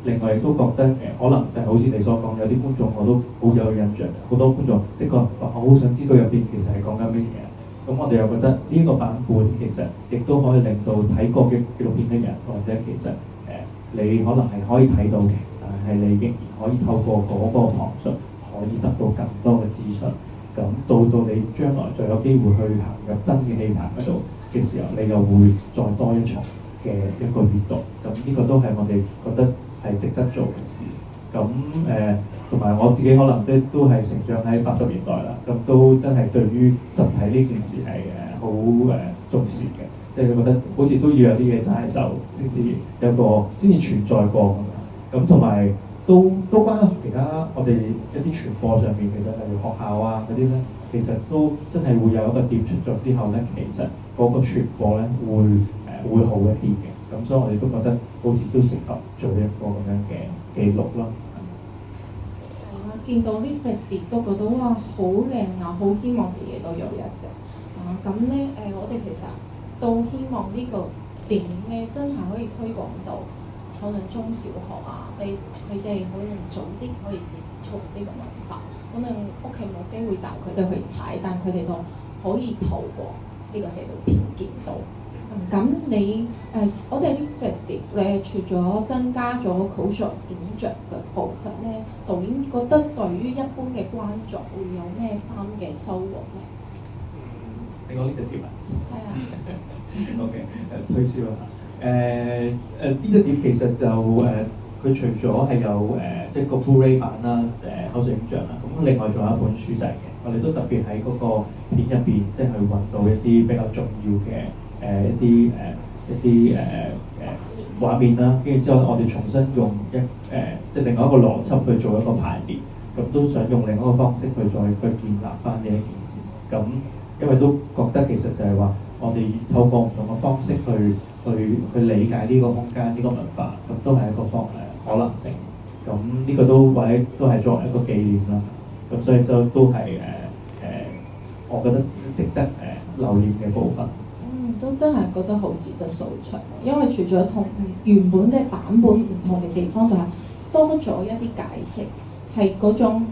另外亦都覺得可能就係好似你所講，有啲觀眾我都好有印象，好多觀眾的確話我好想知道入邊其實係講緊乜嘢。咁我哋又覺得呢一個版本其實亦都可以令到睇過嘅紀錄片嘅人，或者其實你可能係可以睇到嘅，但係你仍然可以透過嗰個旁述可以得到更多嘅資訊。咁到你將來再有機會去行入真嘅戲壇嗰度嘅時候，你又會再多一重嘅一個閲讀。咁呢個都係我哋覺得係值得做嘅事。咁同埋我自己可能都係成長喺80年代啦，咁都真係對於實體呢件事係好重視嘅，即係覺得好似都要有啲嘢揸喺手先至有個先至存在過咁同埋都關其他我哋一啲傳播上面，其實例如學校啊嗰啲咧，其實都真係會有一個碟出咗之後咧，其實嗰個傳播咧會好一啲嘅。咁所以我哋都覺得好似都適合做一個咁樣嘅記錄咯。係啦，見到呢隻碟都覺得哇好靚啊，好希望自己都有一隻啊。咁咧我哋其實都希望呢個電影咧真係可以推廣到可能中小學啊，佢哋可能早啲可以接觸呢個文化，可能屋企冇機會帶佢哋去睇，但佢哋都可以透過呢個紀錄片見到。咁我哋呢隻碟咧，除咗增加咗口述影像嘅部分咧，導演覺得對於一般嘅觀眾會有咩新嘅收穫咧？你講呢隻碟啊？係啊。OK， 推銷一下。呢隻碟其實就佢除咗係有即係個 Blu-ray 版啦，口述影像啦，咁另外仲有一本書仔嘅。我哋都特別喺嗰個片入邊，即係去揾到一啲比較重要嘅。一啲畫面啦，跟住之後我哋重新用即係另外一個邏輯去做一個排列，咁都想用另一個方式去再建立翻呢一件事。咁因為都覺得其實就係話，我哋透過唔同嘅方式去理解呢個空間、呢個文化，咁都係一個可能性。咁呢個都或者都係作為一個紀念啦。咁所以就都係我覺得值得留念嘅部分。都真係覺得好值得收藏，因為除咗同原本嘅版本唔同嘅地方，就係多咗一啲解釋，係嗰種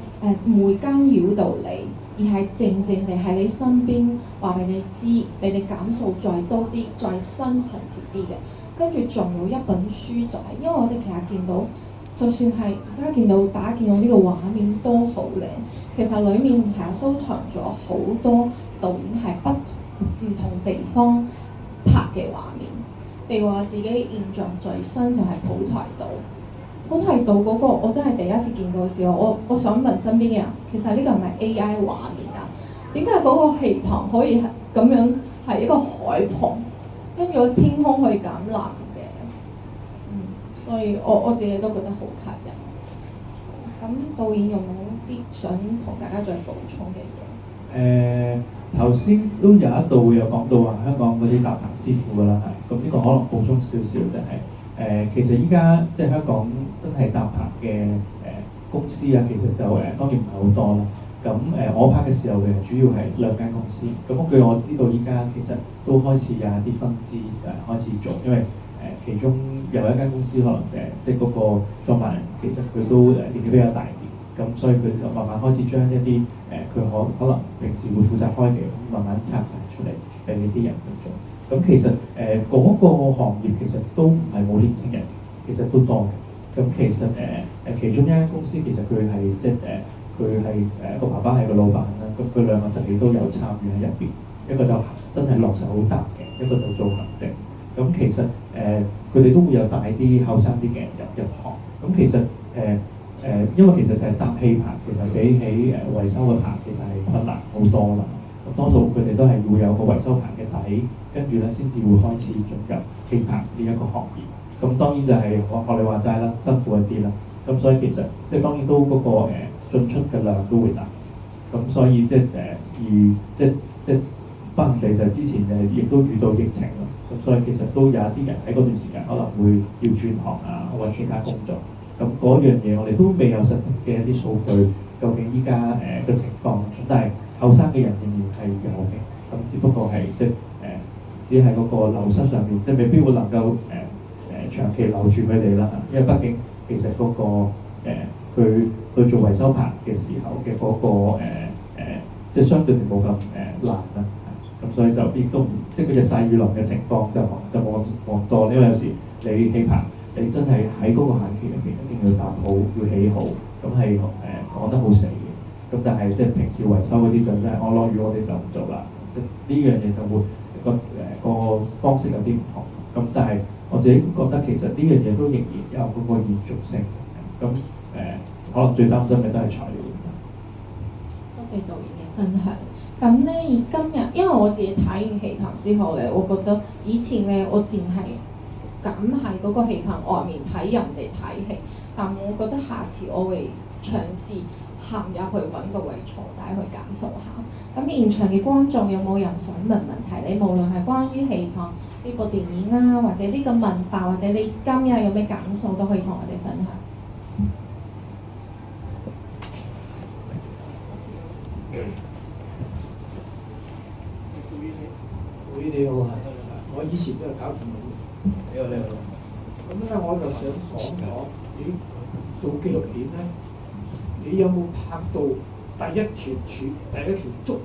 唔會干擾到你，而係靜靜地喺你身邊話俾你知，俾你感受再多啲、再深層次啲嘅。跟住仲有一本書仔，因為我哋其實見到，就算係而家大家見到呢個畫面都好靚，其實裡面係收藏咗好多導演係唔同地方拍嘅畫面，譬如話自己印象最深就係普提島。普提島嗰個我真係第一次見到嘅時候，我想問身邊嘅人，其實呢個係咪 AI 畫面啊？點解嗰個氣棚可以係咁樣係一個海棚，跟住天空可以咁藍嘅？所以我自己都覺得好吸引。咁導演有冇啲想同大家再補充嘅嘢？頭先都有一度有講到話香港嗰啲搭棚師傅㗎啦，係咁呢個可能補充少少就係其實依家即係香港真係搭棚嘅公司啊，其實就當然唔係好多啦。咁我拍嘅時候嘅主要係2間公司，咁據我知道依家其實都開始有一啲分支開始做，因為其中有一間公司可能即係嗰個創辦人其實佢都年紀比較大啲。咁所以佢就慢慢開始將一啲佢可能平時會負責開嘅，慢慢拆晒出嚟俾呢啲人去做。咁其實嗰個行業其實都唔係冇年輕人，其實都多嘅。咁其實其中一間公司其實佢係即係佢係個爸爸係個老闆啦，咁佢2個仔女都有參與喺入邊，一個就真係落手搭嘅，一個就做行政。咁其實佢哋都會有帶啲後生啲嘅人入行。咁其實因為其實搭氣棚其實比起維修嘅棚其實係困難好多啦。咁多數佢哋都係會有個維修棚嘅底，跟住咧先至會開始進入氣棚呢一個行業。咁當然就係學你話齋啦，辛苦一啲啦。咁所以其實即係當然都嗰個進出嘅量都會大。咁所以即係不幸地就之前亦都遇到疫情啦。咁所以其實都有一啲人喺嗰段時間可能會要轉行啊，或者其他工作。咁嗰樣嘢我哋都未有實質嘅一啲數據究竟依家嘅情況。咁但係後生嘅人仍然係有嘅，咁只不過係即係只係嗰個流失上面，即係未必會能夠長期留住佢哋啦。因為畢竟其實嗰個佢去做維修棚嘅時候嘅嗰個即係相對地冇咁難啦。咁所以就亦都即係嗰隻曬雨淋嘅情況就冇咁多，因為有時你氣棚你真係喺嗰個限期入邊一定要搭好，要起好，咁係講得好死嘅。咁但係即係平時維修嗰啲就真係我落雨我哋就唔做啦。即係呢樣嘢就會個方式有啲唔同。咁但係我自己覺得其實呢樣嘢都仍然有嗰個延續性。咁可能最擔心嘅都係材料。多謝導演嘅分享。咁咧，以今日因為我自己睇完戲棚之後咧，我覺得以前咧我淨係咁喺嗰個戲棚外面睇人哋睇戲，但我覺得下次我會嘗試行入去揾個位坐低去感受下。咁現場嘅觀眾有冇人想問問題？你無論係關於戲棚呢部電影啦，或者呢個文化，或者你今日有咩感受都可以同我哋分享。你好啊！我以前都係搞電影。你好。咁咧，我就想講你做紀錄片咧，你有冇拍到第一條柱、第一條竹，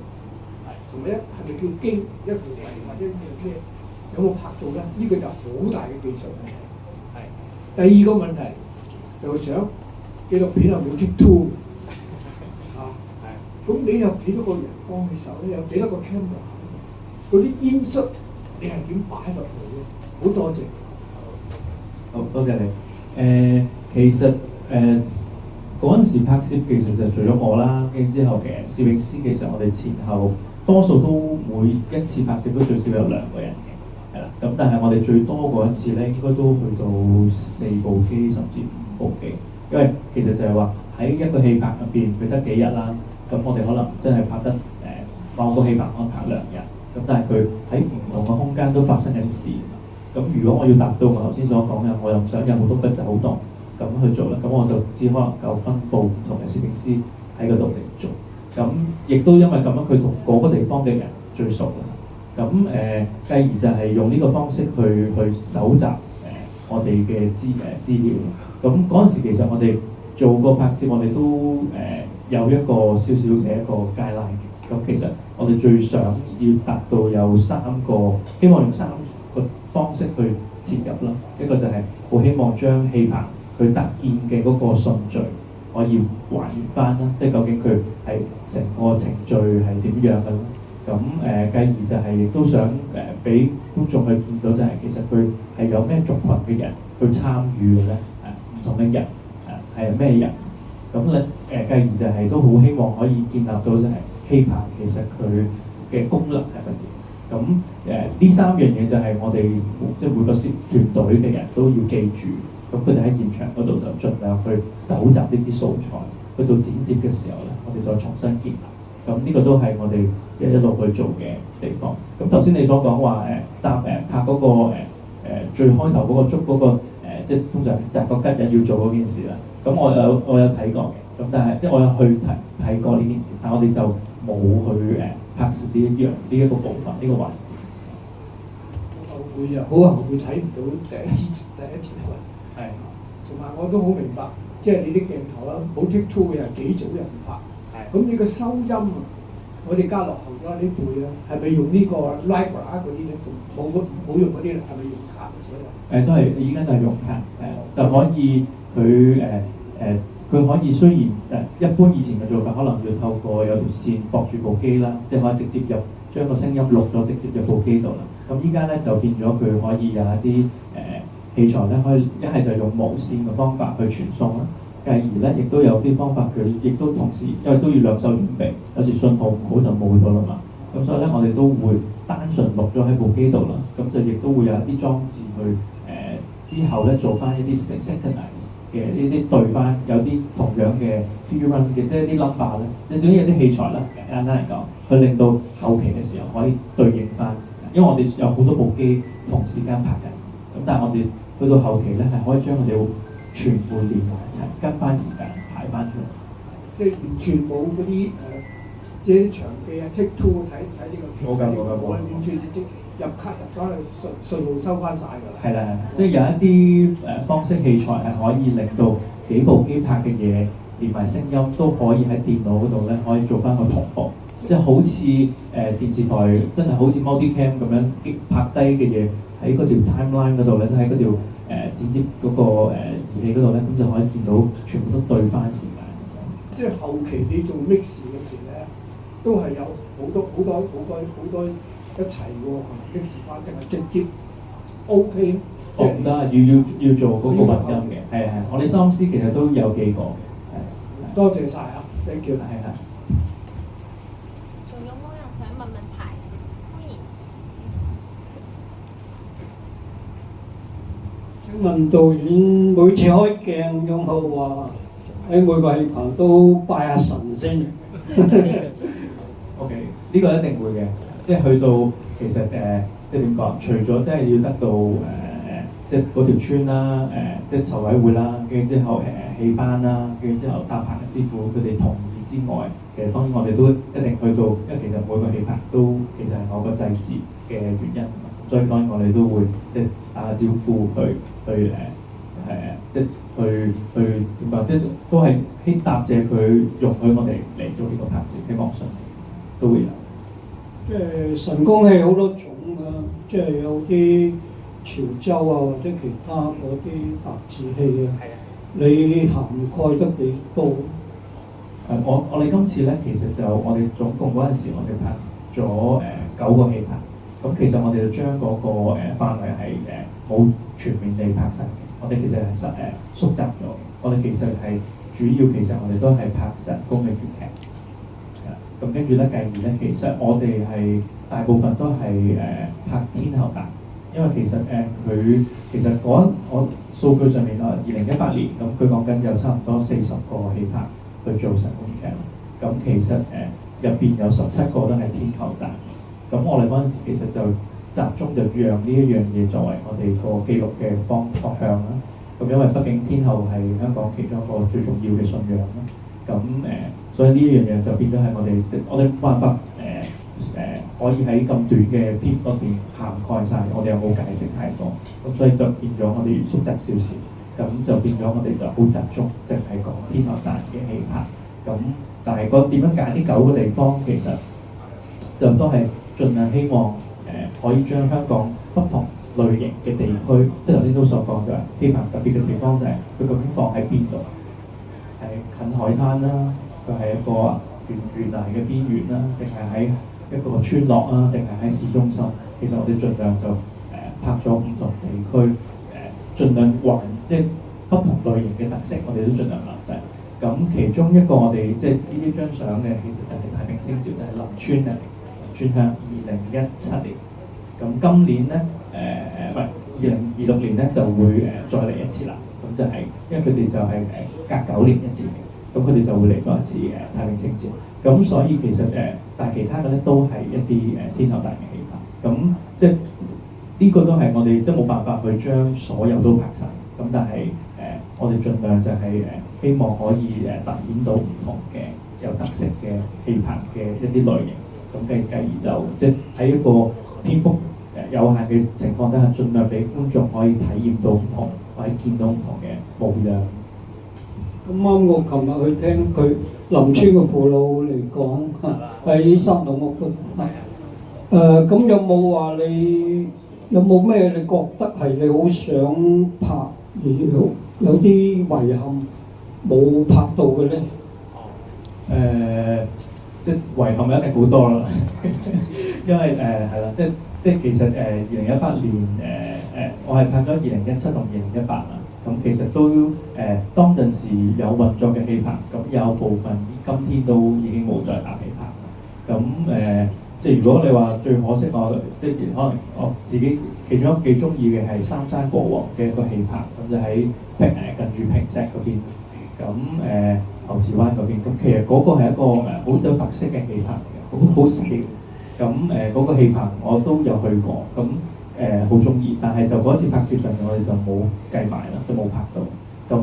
同埋係咪叫經一條圍或者叫咩？有冇拍到咧？呢個就好大嘅技術問題。第二個問題就想紀錄片係冇 take two 啊。咁你有幾多個人幫你手咧？有幾多個 camera？嗰啲煙恤你係點擺落去咧？好多謝。好多謝你。其實嗰陣時拍攝其實就除咗我啦，跟住之後嘅攝影師，其實我哋前後多數都每一次拍攝都最少有2個人嘅，係啦。咁但係我哋最多嗰一次咧，應該都去到4部機甚至5部機，因為其實就係話喺一個戲棚入邊佢得幾日啦，咁我哋可能真係拍得某個戲棚安排2日。咁但係佢喺唔同嘅空間都發生緊事。咁如果我要達到我頭先所講嘅，我又唔想有好多嘅走動咁去做啦。咁我就只可能夠分佈唔同嘅攝影師喺嗰度嚟做。咁亦都因為咁樣，佢同嗰個地方嘅人最熟啦。咁繼而就係用呢個方式去搜集我哋嘅資料。咁嗰陣時其實我哋做個拍攝，我哋都有一個少少嘅一個 guideline 嘅。咁其實我哋最想要達到有3個，希望用3個方式去切入啦。一個就係好希望將戲棚佢搭建嘅嗰個順序可以還原翻啦，即係究竟佢係成個程序係點樣嘅啦。咁繼而就係亦都想俾觀眾去見到就係其實佢係有咩族群嘅人去參與嘅咧，唔同嘅人係咩人。咁咧繼而就係都好希望可以建立到就係戲棚其實佢嘅功能係乜嘢。咁呢3樣嘢就係我哋即係每個攝團隊嘅人都要記住。咁佢哋喺現場嗰度就盡量去搜集呢啲素材，去到剪接嘅時候咧，我哋再重新建立。咁呢個都係我哋一路去做嘅地方。咁頭先你所講話拍嗰個最開頭嗰個竹嗰個即係通常摘個吉日要做嗰件事啦。咁我有睇過嘅，咁但係即係我有去睇過呢件事，但係我哋就冇去拍攝呢一個部分呢個環節。好後悔啊！好後悔睇唔到第一次台。係。同埋我都好明白，即係你啲鏡頭啦，冇 take two 嘅人幾早人拍。係。咁你個收音啊，我哋加落後咗呢輩啊，係咪用呢個 Library 嗰啲咧？仲冇用嗰啲，係咪用卡嘅所有？都係依家都係用卡，就可以佢可以雖然一般以前嘅做法可能要透過有條線駁住部機啦，即係可以直接將個聲音錄咗直接入部機度啦。咁依家咧就變咗佢可以有一啲器材咧，可以一係就用無線嘅方法去傳送啦。繼而咧亦都有啲方法，佢亦都同時因為都要兩手準備，有時信號唔好就冇咗啦嘛。咁所以咧我哋都會單純錄咗喺部機度啦。咁就亦都會有一啲裝置去之後咧做翻一啲 synchronize 嘅呢啲對翻有啲同樣嘅 free run 嘅，即係啲 number 咧，即係總之有啲器材啦，簡單嚟講，去令到後期嘅時候可以對應翻。因為我哋有好多部機同時間拍緊，咁但係我哋去到後期咧係可以將佢哋全部連埋一齊，跟翻時間排翻出嚟。即係完全冇嗰啲即係啲場記啊 take two 睇呢個片，冇完全即入卡入咗去信號收翻晒㗎啦。係啦，即係有一啲方式器材係可以令到幾部機拍嘅嘢連埋聲音都可以喺電腦嗰度咧可以做翻個同步，即係好似電視台真係好似 multicam 咁樣拍低嘅嘢喺嗰條 timeline 嗰度咧，即喺嗰條剪接嗰個儀器嗰度咧，咁就可以見到全部都對翻時間。即係後期你做 mix 嘅時咧，都係有好多一齊喎，mix 翻定係直接 OK。哦，唔得，要做嗰個混音嘅，係我哋收音師其實都有幾個，多謝晒啊 ，thank you。係。仲有冇人想問問題？歡迎。請問導演每次開鏡有冇話喺每個戲棚都拜下神先？OK， 呢個一定會嘅，即係去到其實即係點講？除咗即係要得到即係嗰條村啦，即係籌委會啦，跟住之後戲班啦，跟住之後搭棚嘅師傅佢哋同意之外，其實當然我哋都一定去到，因為其實每個戲棚都其實係某個祭祀嘅原因，所以當然我哋都會即係打下招呼去即係去點講？即係都係希答謝佢容許我哋嚟做呢個拍攝，希望順利都會有。即係神功戲好多種㗎，即係有啲潮州啊或者其他嗰啲白字戲啊，你涵蓋得幾多？我哋今次咧，其實就我哋總共嗰陣時，我哋拍咗9個戲棚，咁其實我哋就將嗰個範圍係冇全面地拍晒嘅，我哋其實係縮窄咗。我哋其實係主要其實我哋都係拍神功嘅粵劇，咁跟住咧繼而咧，其實我哋係大部分都係拍天后誕。因為其實佢其實我數據上面2018年咁，佢講緊有差唔多40個戲棚去做神功劇，咁其實入邊有17個都係天后誕，咁我哋嗰陣時其實就集中就讓呢一樣嘢作為我哋個記錄嘅方向啦。咁因為畢竟天后係香港其中一個最重要嘅信仰啦，咁所以呢一樣嘢就變咗係我哋冇辦法可以喺咁短嘅篇幅入邊涵蓋晒，我哋又冇解釋太多，咁所以就變咗我哋縮窄少少，咁就變咗我哋就好集中，淨係講天后誕嘅戲棚。咁但係點樣揀呢9個地方，其實就都係盡量希望可以將香港不同類型嘅地區，即係頭先都所講就係戲棚特別嘅地方就係佢究竟放喺邊度，係近海灘啦，佢係一個懸崖嘅邊緣啦，定係喺一個村落啊，定係喺市中心？其實我哋盡量就拍咗唔同地區，盡量即係不同類型嘅特色，我哋都盡量留低。咁其中一個我哋即係呢張相嘅，其實就係太平清醮，就係林村啊，林村鄉2017年。咁今年咧唔係2026年咧就會再嚟一次啦。咁就係因為佢哋就係隔9年一次嘅，咁佢哋就會嚟多一次太平清醮。咁所以其實但係其他嘅咧都係一啲天后誕嘅戲棚。咁即係呢個都係我哋都冇辦法去將所有都拍晒。咁但係我哋盡量就係希望可以凸顯到唔同嘅有特色嘅戲棚嘅一啲類型。咁繼而就即係喺一個篇幅有限嘅情況底下，盡量俾觀眾可以體驗到唔同，或者見到唔同嘅模樣。咁啱我琴日去聽佢林村嘅父老嚟講，喺三棟屋度。咁有冇話你有冇咩你覺得係你好想拍而有啲遺憾冇拍到嘅咧？即係遺憾一定好多啦，因為係啦，即係其實2018年我係拍咗2017同2018啦。咁其實都當陣時有運作嘅戲棚，咁有部分今天都已經冇再搭戲棚。咁即係如果你話最可惜即係可能我自己其中幾中意嘅係三山國王嘅一個戲棚，咁就喺近住坪石嗰邊，咁牛池灣嗰邊。咁其實嗰個係一個好有特色嘅戲棚嘅，好細。咁嗰個戲棚我都有去過，咁好中意，但係就嗰次拍攝上面我哋就冇計埋啦，就冇拍到。咁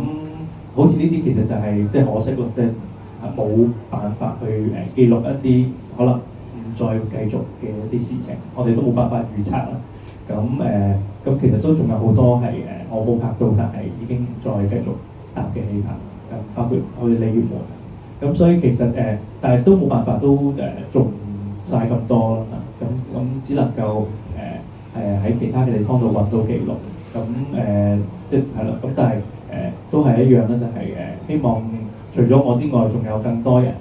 好似呢啲其實就係即係可惜咯，即係冇辦法去記錄一啲可能唔再繼續嘅一啲事情，我哋都冇辦法預測啦。咁其實都仲有好多係我冇拍到，但係已經再繼續搭嘅戲棚，包括好似鯉魚門。咁所以其實但係都冇辦法都做唔晒咁多啦。咁只能夠喺其他嘅地方度揾到記錄。即係係啦。咁但係都係一樣啦，就係希望除咗我之外，仲有更多人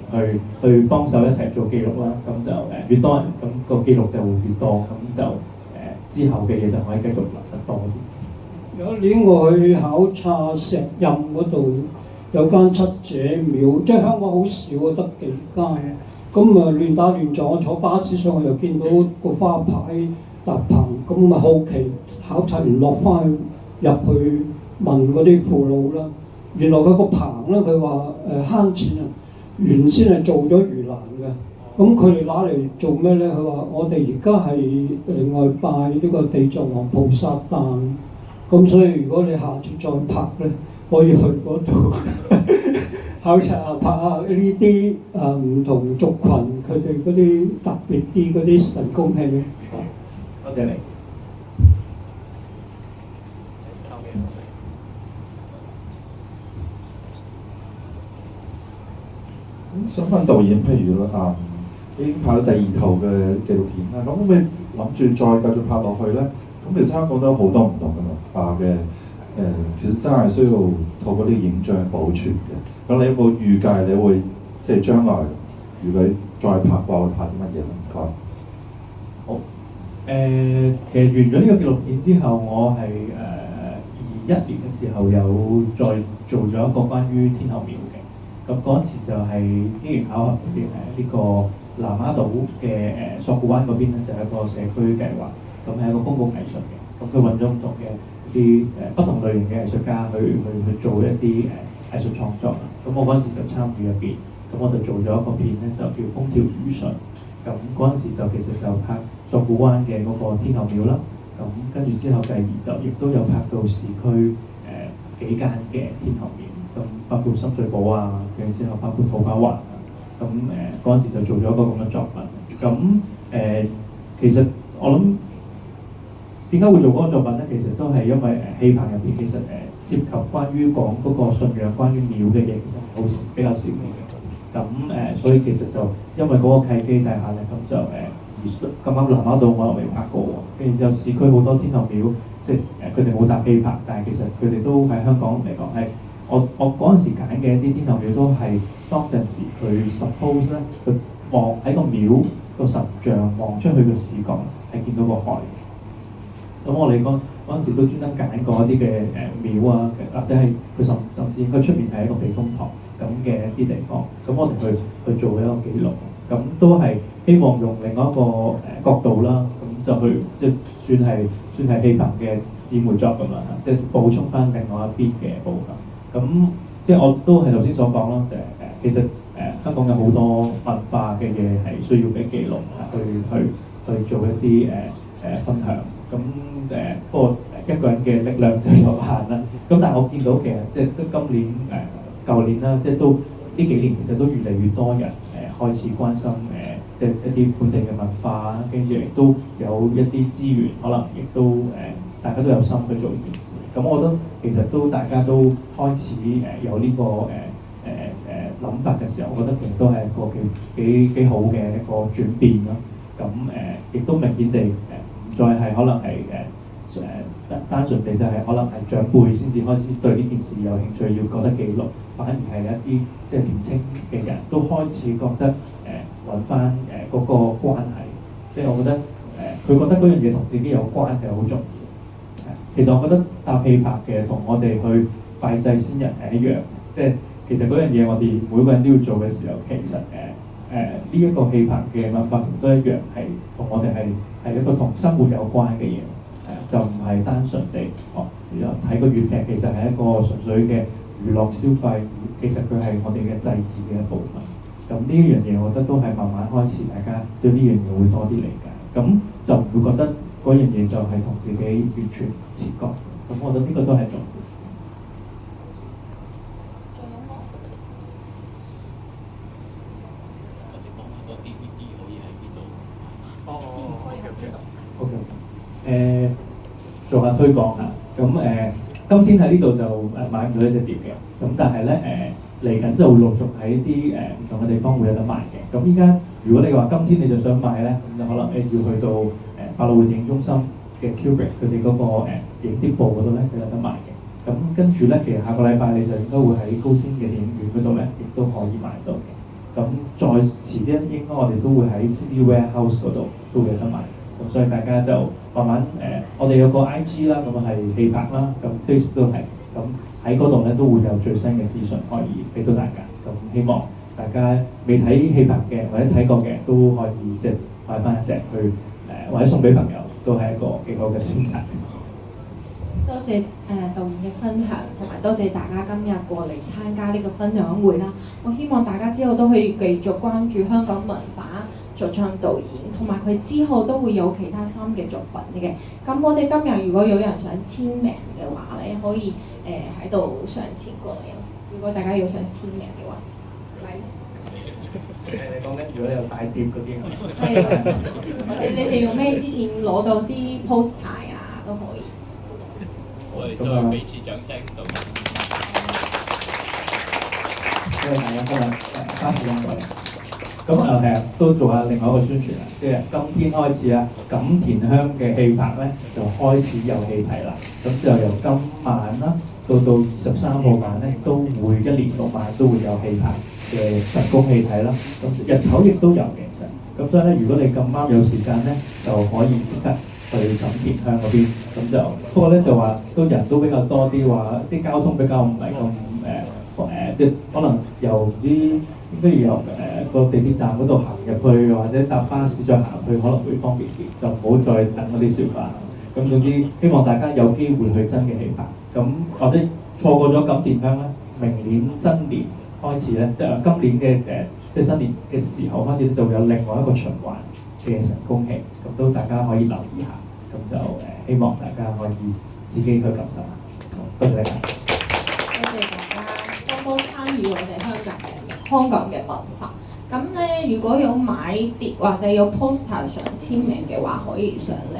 去幫手一齊做記錄啦。咁就越多人，咁個記錄就會越多。咁就之後嘅嘢就可以繼續留得多啲。有一年我去考察石蔭嗰度有間七姐廟，即係香港好少啊，得幾間。咁啊亂打亂撞，我坐巴士上去又見到個花牌搭棚，咁啊好奇考察完落翻去入去問嗰啲父老啦。原來佢個棚咧，佢話慳錢啊，原先係做咗魚欄嘅。咁佢哋攞嚟做咩咧？佢話我哋而家係另外拜呢個地藏王菩薩誕，咁所以如果你下次再拍咧，可以去嗰度考察下，拍下呢啲唔同族群佢哋嗰啲特別啲嗰啲神功戲。多謝你。想問導演，譬如已經拍咗第二套嘅紀錄片啦，咁你諗住再繼續拍落去咧？咁其實香港都有好多唔同嘅文化嘅其實真係需要透過啲影像保存嘅。咁你有冇預計你會即係將來如果再拍嘅話，會拍啲乜嘢咧？唔該。好。其實完咗呢個紀錄片之後，我係21年嘅時候有再做咗一個關於天后廟嘅。咁嗰陣時就係機緣巧合嘅呢個南丫島嘅索罟灣嗰邊咧，就係一個社區計劃，咁係一個公共藝術嘅。咁佢揾咗唔同嘅啲不同類型嘅藝術家去做一啲藝術創作。咁我嗰陣時就參與入邊，咁我就做咗一個片咧，就叫《風調雨順》。咁嗰陣時就其實就拍索罟灣嘅嗰個天后廟啦。咁跟住之後繼而就亦都有拍到市區幾間嘅天后廟。咁包括深水埗啊，跟住之後包括土瓜灣啊，咁嗰陣時就做咗一個咁嘅作品。咁其實我諗點解會做嗰個作品咧？其實都係因為戲棚入邊其實涉及關於講嗰個信仰、關於廟嘅嘢，其實好比較少嘅。咁所以其實就因為嗰個契機底下咧，咁就咁啱南丫島我又未拍過喎，跟住之後市區好多天后廟，即係佢哋冇搭戲棚，但係其實佢哋都喺香港嚟講係。我嗰陣時揀嘅一啲天后廟都係當陣時佢 suppose 咧，佢望喺個廟個神像望出去嘅視覺係見到個海。咁我哋嗰陣時都專登揀過一啲嘅廟啊，或者係佢甚至佢出面係一個避風塘咁嘅一啲地方。咁我哋去做一個記錄，咁都係希望用另外一個角度啦，咁就去即係算係戲棚嘅姊妹作咁啦，即係補充翻另外一邊嘅部分。咁即係我都係頭先所講啦，其實香港有好多文化嘅嘢係需要俾記錄，去做一啲分享。咁不過一個人嘅力量就有限啦。咁但係我見到其實即係都今年舊年啦，即係都呢幾年其實都越嚟越多人開始關心即係一啲本地嘅文化，跟住亦都有一啲資源，可能亦都大家都有心去做呢件事。咁我覺得其實都大家都開始有呢個諗法嘅時候，我覺得其實都係一個幾好嘅一個轉變啦。咁亦都明顯地唔再係可能係單純地就係可能係長輩先至開始對呢件事有興趣，要覺得記錄，反而係一啲即係年青嘅人都開始覺得揾翻嗰個關係，即係我覺得佢覺得嗰樣嘢同自己有關係好重要。其實我覺得搭戲棚嘅同我哋去拜祭先人係一樣，即係其實嗰樣嘢我哋每個人都要做嘅時候，其實呢一個戲棚嘅文化都一樣，係同我哋係一個同生活有關嘅嘢，就唔係單純地睇個粵劇，其實係一個純粹嘅娛樂消費，其實佢係我哋嘅祭祀嘅一部分。咁呢一樣嘢，我覺得都係慢慢開始，大家對呢樣嘢會多啲理解，咁就唔會覺得嗰樣嘢就係同自己完全切割。咁我覺得呢個都係重要。仲有冇？下推廣下。咁今天喺呢度就買唔到呢隻碟嘅，咁但係咧嚟緊就陸續喺啲唔同嘅地方會有得賣嘅。咁依家如果你話今天你就想買咧，咁就可能要去到百老匯電影中心嘅 Kubrick 佢哋嗰個影碟部嗰度咧就有得賣嘅。咁跟住咧，其實下個禮拜你就應該會喺高先嘅電影院嗰度咧，亦都可以買到嘅。咁再遲啲應該我哋都會喺 CD Warehouse 嗰度都會有得賣。咁所以大家就慢慢我哋有個 IG 啦，咁係戲拍啦，咁 Facebook 都係。咁喺嗰度咧都會有最新嘅資訊可以俾到大家。咁希望大家未睇戲拍嘅或者睇過嘅都可以即係買翻一隻去或者送俾朋友，都係一個幾好嘅選擇。多謝導演嘅分享，同埋多謝大家今日過嚟參加呢個分享會啦。我希望大家之後都可以繼續關注香港文化作唱導演，同埋佢之後都會有其他新嘅作品嘅。咁我哋今日如果有人想簽名嘅話咧，可以喺度上前過嚟咯。如果大家要想簽名嘅話，嚟。你講緊如果你有大碟嗰啲，係你哋用咩之前攞到啲 poster 啊都可以。我哋再俾次掌聲導演。多謝大家今日花時間過嚟。咁都做下另外一個宣傳啦，即係今天開始啦，錦田鄉嘅戲拍咧就開始有戲睇啦。咁就由今晚啦到23號晚咧，都會一連6晚都會有戲拍嘅神功戲睇啦。咁日頭亦都有嘅，其實。咁所以咧，如果你咁啱有時間咧，就可以即刻去錦田鄉嗰邊。咁就不過咧就話人都比較多啲，話啲交通比較唔係咁即係可能由唔知應該要由個地鐵站嗰度行入去，或者搭巴士再行入去可能會方便啲，就唔好再等嗰啲小巴。咁總之希望大家有機會去真嘅戲拍。咁或者錯過咗錦田鄉咧，明年新年開始咧，今年嘅即係新年嘅時候開始就會有另外一個循環嘅神功戲，咁都大家可以留意下。咁就希望大家可以自己去感受下。多謝大家。多謝大家多多參與我哋香港嘅文化。咁咧，如果有買碟或者有 poster 想簽名嘅話，可以上嚟